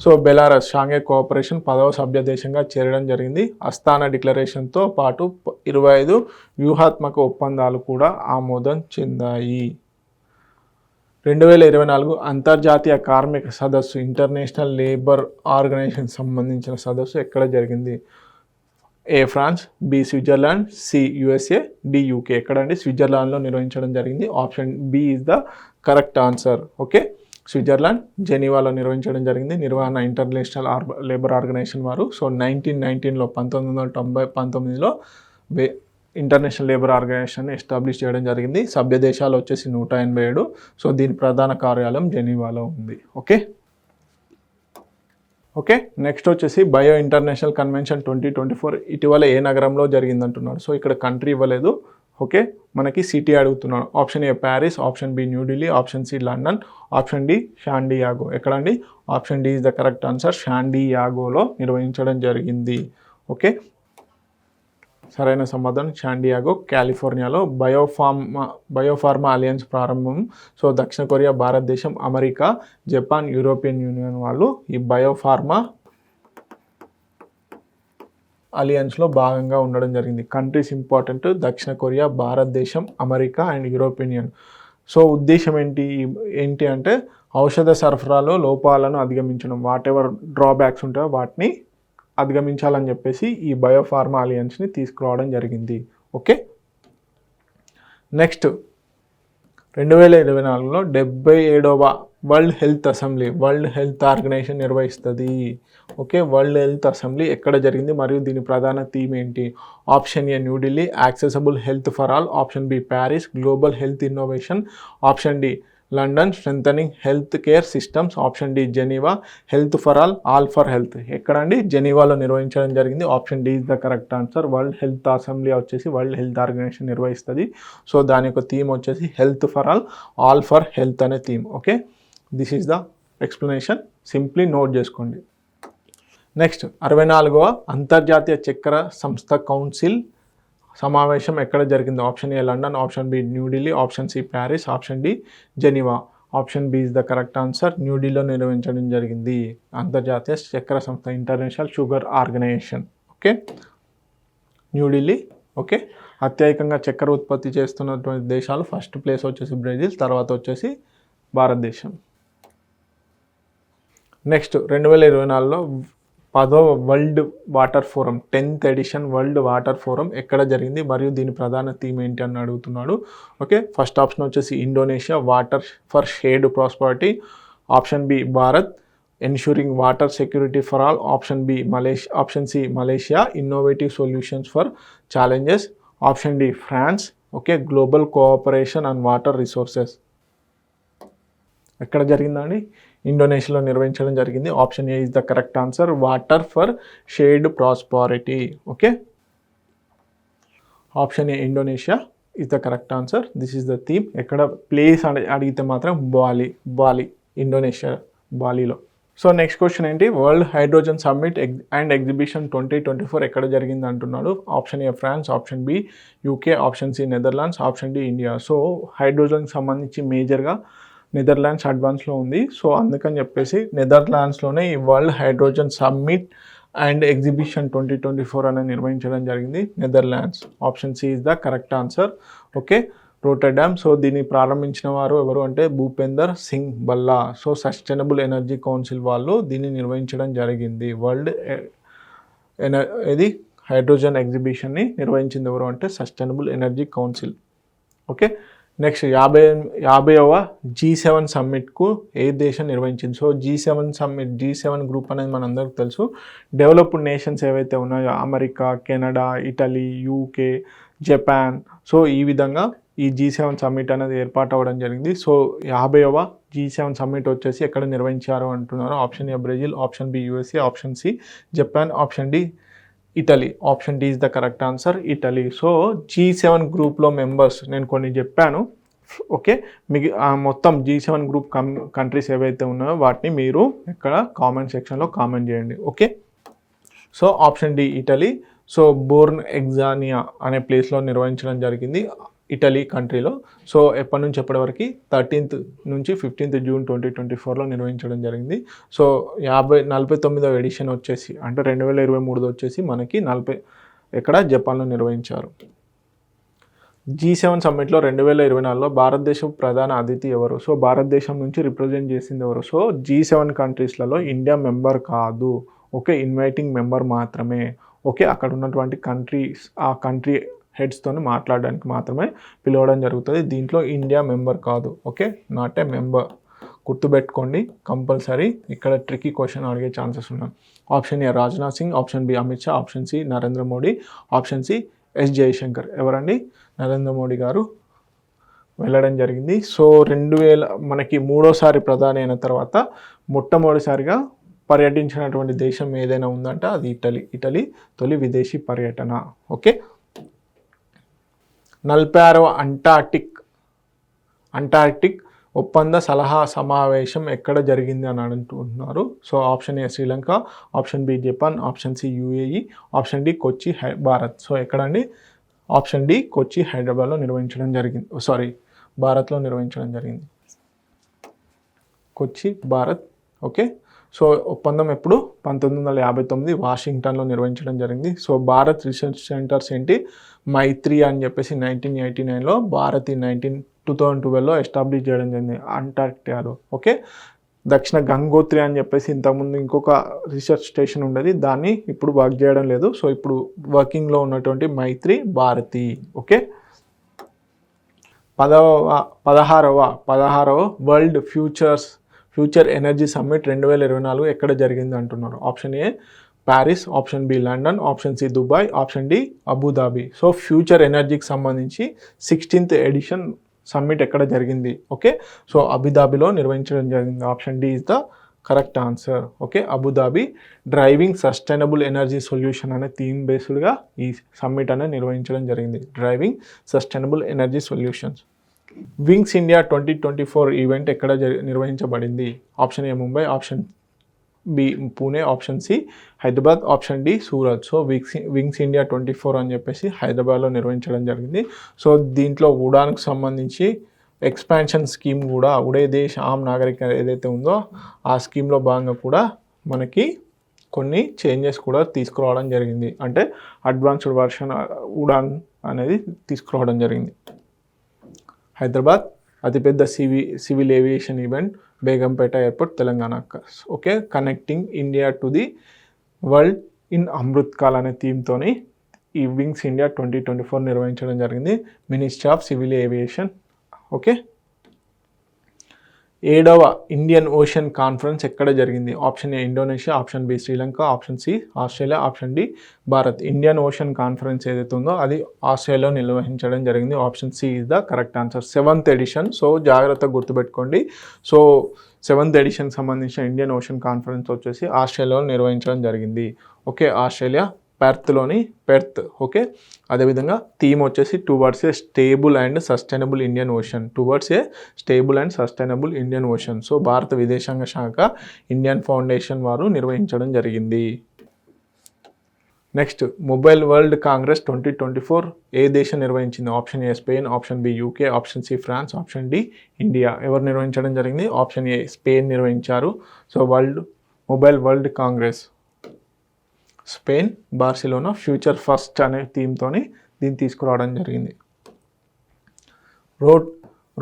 so Belarus Shanghai cooperation 10వ సభ్య దేశంగా చేరడం జరిగింది. అస్థానా డిక్లరేషన్తో పాటు 25 వ్యూహాత్మక ఒప్పందాలు కూడా ఆమోదం చెందాయి. 2024 అంతర్జాతీయ కార్మిక సదస్సు, ఇంటర్నేషనల్ లేబర్ ఆర్గనైజేషన్ సంబంధించిన సదస్సు ఎక్కడ జరిగింది? A France, B Switzerland, C USA, D UK. ఎక్కడండి? స్విట్జర్లాండ్లో నిర్వహించడం జరిగింది. Option B is the correct answer. Okay, Switzerland జెనీవాలో నిర్వహించడం జరిగింది. నిర్వహణ ఇంటర్నేషనల్ లేబర్ ఆర్గనైజేషన్ వారు. సో 1919లో 1919లో ఇంటర్నేషనల్ లేబర్ ఆర్గనైజేషన్ ఎస్టాబ్లిష్ చేయడం జరిగింది. సభ్య దేశాలు వచ్చేసి 187. సో దీని ప్రధాన కార్యాలయం జెనీవాలో ఉంది. ఓకే, నెక్స్ట్ వచ్చేసి బయో ఇంటర్నేషనల్ కన్వెన్షన్ 2024 ఇటీవల ఏ నగరంలో జరిగిందంటున్నాడు. సో ఇక్కడ కంట్రీ ఇవ్వలేదు. ఓకే, మనకి సిటీ అడుగుతున్నాడు. Option A Paris, option B New Delhi, option C London, option D San Diego. ఎక్కడండి? Option D is the correct answer, శాండియాగోలో నిర్వహించడం జరిగింది. ఓకే, సరైన సమాధానం శాండియాగో, కాలిఫోర్నియాలో. బయోఫార్మా అలయన్స్ ప్రారంభం. సో దక్షిణ కొరియా, భారతదేశం, అమెరికా, జపాన్, యూరోపియన్ యూనియన్ వాళ్ళు ఈ బయోఫార్మా అలియన్స్లో భాగంగా ఉండడం జరిగింది. కంట్రీస్ ఇంపార్టెంట్: దక్షిణ కొరియా, భారతదేశం, America and European union. So ఉద్దేశం ఏంటి అంటే ఔషధ సరఫరాలో లోపాలను అధిగమించడం, వాట్ ఎవర్ డ్రాబ్యాక్స్ ఉంటాయో వాటిని అధిగమించాలని చెప్పేసి ఈ బయోఫార్మా అలియన్స్ని తీసుకురావడం జరిగింది. ఓకే, నెక్స్ట్ 2024లో 77వ world health assembly, world health organisation నిర్వహిస్తుంది. ఓకే, వరల్డ్ హెల్త్ అసెంబ్లీ ఎక్కడ జరిగింది మరియు దీని ప్రధాన థీమ్ ఏంటి? Option A New Delhi, accessible health for all. Option B Paris, global health innovation. Option D London, strengthening health care systems. Option D Geneva, health for all for health. ఎక్కడండి? జెనీవాలో నిర్వహించడం జరిగింది. Option D is the correct answer. World health assembly వచ్చేసి world health organisation నిర్వహిస్తుంది. So దాని యొక్క theme వచ్చేసి health for all for health అనే theme. Okay, this is the explanation, simply note చేసుకోండి. నెక్స్ట్ 64వ అంతర్జాతీయ చక్కెర సంస్థ కౌన్సిల్ సమావేశం ఎక్కడ జరిగింది? Option A London, option B New Delhi, option C Paris, option D Geneva. Option B is the correct answer, న్యూఢిల్లీలో నిర్వహించడం జరిగింది. అంతర్జాతీయ చక్కెర సంస్థ, international sugar organisation. Okay, New Delhi. Okay, అత్యధికంగా చక్కెర ఉత్పత్తి చేస్తున్నటువంటి దేశాలు ఫస్ట్ ప్లేస్ వచ్చేసి బ్రెజిల్, తర్వాత వచ్చేసి భారతదేశం. నెక్స్ట్ 2024లో 10వ world water forum, 10th edition world water forum ఎక్కడ జరిగింది మరియు దీని ప్రధాన థీమ్ ఏంటి అని అడుగుతున్నాడు. ఓకే, ఫస్ట్ ఆప్షన్ వచ్చేసి Indonesia, water for shared prosperity. Option B Bharat, ensuring water security for all. Option B Malaysia, option C Malaysia, innovative solutions for challenges. Option D France. Okay, global cooperation and water resources ఎక్కడ జరిగిందండి? ఇండోనేషియాలో నిర్వహించడం జరిగింది. Option A is the correct answer, water for shared prosperity. Okay, option A Indonesia is the correct answer. This is the theme. ఎక్కడ place అడిగితే మాత్రం Bali, Indonesia, బాలీలో. So next question ఏంటి, world hydrogen summit and exhibition 2024 ఎక్కడ జరిగింది అంటున్నాడు. Option A France, option B UK, option C Netherlands, option D India. So హైడ్రోజన్కి సంబంధించి మేజర్గా నెదర్లాండ్స్ అడ్వాన్స్లో ఉంది. సో అందుకని చెప్పేసి నెదర్లాండ్స్లోనే ఈ world hydrogen summit and exhibition 2024 అనేది నిర్వహించడం జరిగింది. Netherlands. Option C is the correct answer. Okay, Rotterdam. So దీన్ని ప్రారంభించిన వారు ఎవరు అంటే Bhupinder Singh Bhalla. So sustainable energy council వాళ్ళు దీన్ని నిర్వహించడం జరిగింది. వరల్డ్ ఇది హైడ్రోజన్ ఎగ్జిబిషన్ని నిర్వహించింది ఎవరు అంటే sustainable energy council. Okay, next 50వ G7 సమ్మిట్కు ఏ దేశం నిర్వహించింది. So G7 summit, G7 group అనేది మనందరికీ తెలుసు. డెవలప్డ్ నేషన్స్ ఏవైతే ఉన్నాయో America, Canada, Italy, UK, Japan. So ఈ విధంగా ఈ G7 సమ్మిట్ అనేది ఏర్పాటు అవ్వడం జరిగింది. సో 50వ G7 సమ్మిట్ వచ్చేసి ఎక్కడ నిర్వహించారు అంటున్నారు. Option A Brazil, option B USA, option C Japan, option D Italy. Option D is the correct answer, Italy. So G7 గ్రూప్లో మెంబర్స్ నేను కొన్ని చెప్పాను. ఓకే, మీకు మొత్తం G7 గ్రూప్ కంట్రీస్ ఏవైతే ఉన్నాయో వాటిని మీరు ఇక్కడ కామెంట్ సెక్షన్లో కామెంట్ చేయండి. Okay, so option D Italy. So బోర్న్ ఎగ్జానియా అనే ప్లేస్లో నిర్వహించడం జరిగింది ఇటలీ కంట్రీలో. సో ఎప్పటి నుంచి ఎప్పటి వరకు 13th నుంచి 15th జూన్ 2024లో నిర్వహించడం జరిగింది. సో 49వ ఎడిషన్ వచ్చేసి అంటే 2023 వచ్చేసి మనకి ఎక్కడ జపాన్లో నిర్వహించారు. G7 సమ్మిట్లో 2024లో భారతదేశం ప్రధాన అతిథి ఎవరు. సో భారతదేశం నుంచి రిప్రజెంట్ చేసింది ఎవరు. సో G7 కంట్రీస్లలో ఇండియా మెంబర్ కాదు. ఓకే, ఇన్వైటింగ్ మెంబర్ మాత్రమే. ఓకే, అక్కడ ఉన్నటువంటి కంట్రీస్ ఆ కంట్రీ హెడ్స్తో మాట్లాడడానికి మాత్రమే పిలవడం జరుగుతుంది. దీంట్లో ఇండియా మెంబర్ కాదు. Okay, not a member. గుర్తుపెట్టుకోండి కంపల్సరీ. ఇక్కడ ట్రికీ క్వశ్చన్ అడిగే ఛాన్సెస్ ఉన్నాయి. Option A Rajnath Singh, option B Amit Shah, option C Narendra Modi, option C S Jaishankar. ఎవరండి? నరేంద్ర మోడీ గారు వెళ్ళడం జరిగింది. సో 2000 మనకి మూడోసారి ప్రధాని అయిన తర్వాత మొట్టమొదటిసారిగా పర్యటించినటువంటి దేశం ఏదైనా ఉందంటే అది ఇటలీ. ఇటలీ తొలి విదేశీ పర్యటన. ఓకే, 46వ అంటార్క్టిక్ ఒప్పంద సలహా సమావేశం ఎక్కడ జరిగింది అని అంటున్నారు. So option A Sri Lanka, option B Japan, option C UAE, option D Kochi Bharat. So ఎక్కడండి? ఆప్షన్ డి కొచ్చి హైదరాబాద్లో నిర్వహించడం జరిగింది. భారత్లో నిర్వహించడం జరిగింది. కొచ్చి భారత్. ఓకే, సో ఒప్పందం ఎప్పుడు 1959 వాషింగ్టన్లో నిర్వహించడం జరిగింది. సో భారత్ రీసెర్చ్ సెంటర్స్ ఏంటి? మైత్రి అని చెప్పేసి 1989లో, భారత్ 2012లో ఎస్టాబ్లిష్ చేయడం జరిగింది అంటార్క్టికాలో. ఓకే, దక్షిణ గంగోత్రి అని చెప్పేసి ఇంతకుముందు ఇంకొక రీసెర్చ్ స్టేషన్ ఉండేది, దాన్ని ఇప్పుడు వర్క్ చేయడం లేదు. సో ఇప్పుడు వర్కింగ్లో ఉన్నటువంటి మైత్రి భారతి. ఓకే, 16వ వరల్డ్ ఫ్యూచర్ ఎనర్జీ సమ్మిట్ 2024 ఎక్కడ జరిగింది అంటున్నారు. Option A Paris, option B London, option C Dubai, option D Abu Dhabi. So future ఎనర్జీకి సంబంధించి 16th ఎడిషన్ సమ్మిట్ ఎక్కడ జరిగింది. ఓకే, సో అబుదాబిలో నిర్వహించడం జరిగింది. Option D is the correct answer. Okay, Abu Dhabi. Driving sustainable energy solution అనే theme బేస్డ్గా ఈ సమ్మిట్ అనేది నిర్వహించడం జరిగింది. Driving sustainable energy solutions. Wings India 2024 event ఎక్కడ నిర్వహించబడింది. Option A Mumbai, option B Pune, option C Hyderabad, option D Surat. So wings India 24 అని చెప్పేసి హైదరాబాద్లో నిర్వహించడం జరిగింది. సో దీంట్లో ఉడాన్కి సంబంధించి ఎక్స్పాన్షన్ స్కీమ్ కూడా, ఉడే దేశ్ ఆమ్ నాగరిక ఏదైతే ఉందో ఆ స్కీమ్లో భాగంగా కూడా మనకి కొన్ని చేంజెస్ కూడా తీసుకురావడం జరిగింది. అంటే అడ్వాన్స్డ్ వర్షన్ ఉడాన్ అనేది తీసుకురావడం జరిగింది. హైదరాబాద్ అతిపెద్ద civil aviation event Begumpet airport Telangana. Okay, connecting India to the world in Amrit Kaal అనే థీమ్తోని ఈ వింగ్స్ ఇండియా 2024 నిర్వహించడం జరిగింది. Ministry of civil aviation. Okay, 7వ ఇండియన్ ఓషన్ కాన్ఫరెన్స్ ఎక్కడ జరిగింది. Option A Indonesia, option B Sri Lanka, option C Australia, option D Bharat. Indian ocean conference ఏదైతే ఉందో అది ఆస్ట్రేలియాలో నిర్వహించడం జరిగింది. Option C is the correct answer. 7th edition. So జాగ్రత్తగా గుర్తుపెట్టుకోండి. సో 7th ఎడిషన్ సంబంధించిన ఇండియన్ ఓషన్ కాన్ఫరెన్స్ వచ్చేసి ఆస్ట్రేలియాలో నిర్వహించడం జరిగింది. Okay, Australia Perth. ఓకే, అదేవిధంగా థీమ్ వచ్చేసి towards a stable and sustainable Indian ocean. Towards a stable and sustainable Indian ocean. So భారత విదేశాంగ శాఖ ఇండియన్ ఫౌండేషన్ వారు నిర్వహించడం జరిగింది. నెక్స్ట్, మొబైల్ వరల్డ్ కాంగ్రెస్ 2024 ఏ దేశం నిర్వహించింది? Option A Spain, option B UK, option C France, option D India. ఎవరు నిర్వహించడం జరిగింది? ఆప్షన్ ఏ స్పెయిన్ నిర్వహించారు. So mobile world Congress Spain, Barcelona, future first అనే థీమ్తోని దీన్ని తీసుకురావడం జరిగింది.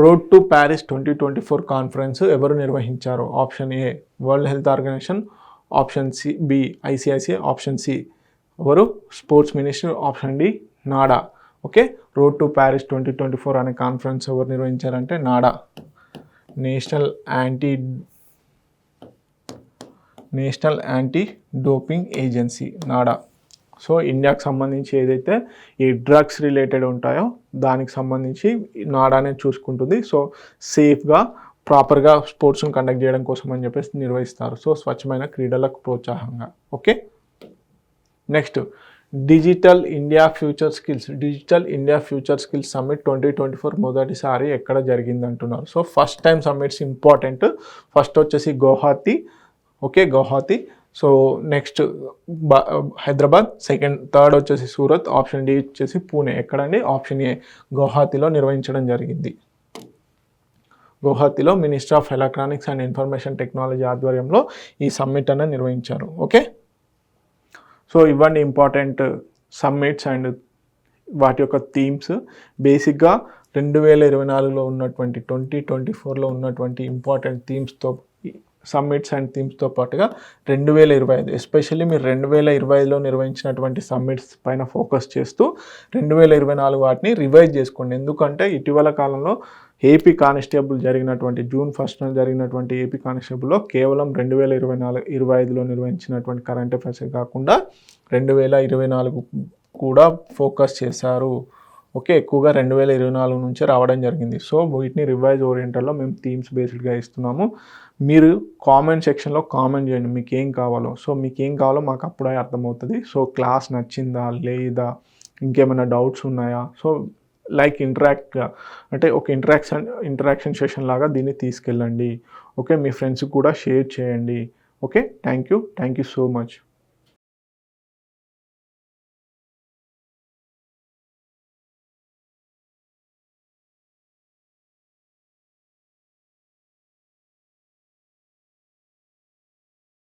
రోడ్ టు ప్యారిస్ 2024 కాన్ఫరెన్స్ ఎవరు నిర్వహించారు? Option A world health organisation, option C B ICICI, option C ఎవరు? Sports minister, option D NADA. Okay, road to Paris 2024 అనే conference ఎవరు నిర్వహించారంటే NADA, national anti doping agency, NADA. So ఇండియాకి సంబంధించి ఏదైతే ఈ డ్రగ్స్ రిలేటెడ్ ఉంటాయో దానికి సంబంధించి నాడానే చూసుకుంటుంది. సో సేఫ్గా ప్రాపర్గా స్పోర్ట్స్ని కండక్ట్ చేయడం కోసం అని చెప్పేసి నిర్వహిస్తారు. సో స్వచ్ఛమైన క్రీడలకు ప్రోత్సాహంగా. Okay, next, digital India future skills summit 2024 మొదటిసారి ఎక్కడ జరిగింది అంటున్నారు. So first time summits important. First వచ్చేసి Guwahati. Okay, Guwahati. So next Hyderabad, third వచ్చేసి సూరత్, ఆప్షన్ డి వచ్చేసి పూణే. ఎక్కడండి? ఆప్షన్ ఏ గౌహతిలో నిర్వహించడం జరిగింది. గౌహతిలో ministry of electronics and information technology ఆధ్వర్యంలో ఈ సమ్మిట్ అనేది నిర్వహించారు. ఓకే, సో ఇవన్నీ ఇంపార్టెంట్ సమ్మిట్స్ అండ్ వాటి యొక్క థీమ్స్. బేసిక్గా 2024లో ఉన్నటువంటి 2024లో ఉన్నటువంటి ఇంపార్టెంట్ థీమ్స్తో సమ్మిట్స్ అండ్ థీమ్స్తో పాటుగా 2025 ఎస్పెషల్లీ మీరు 2025లో నిర్వహించినటువంటి సమ్మిట్స్ పైన ఫోకస్ చేస్తూ 2024 వాటిని రివైజ్ చేసుకోండి. ఎందుకంటే ఇటీవల కాలంలో ఏపీ కానిస్టేబుల్ జరిగినటువంటి జూన్ 1న జరిగినటువంటి ఏపీ కానిస్టేబుల్లో కేవలం 2025లో నిర్వహించినటువంటి కరెంట్ అఫైర్స్ కాకుండా 2024 కూడా ఫోకస్ చేశారు. ఓకే, ఎక్కువగా 2024 నుంచే రావడం జరిగింది. సో వీటిని రివైజ్ ఓరియంటెడ్లో మేము థీమ్స్ బేస్డ్గా ఇస్తున్నాము. మీరు కామెంట్ సెక్షన్లో కామెంట్ చేయండి మీకు ఏం కావాలో. సో మీకు ఏం కావాలో మాకు అప్పుడే అర్థమవుతుంది. సో క్లాస్ నచ్చిందా లేదా, ఇంకేమైనా డౌట్స్ ఉన్నాయా? సో లైక్ ఇంటరాక్ట్గా అంటే ఒక ఇంటరాక్షన్ సెషన్ లాగా దీన్ని తీసుకెళ్ళండి. ఓకే, మీ ఫ్రెండ్స్కి కూడా షేర్ చేయండి. Okay, thank you so much.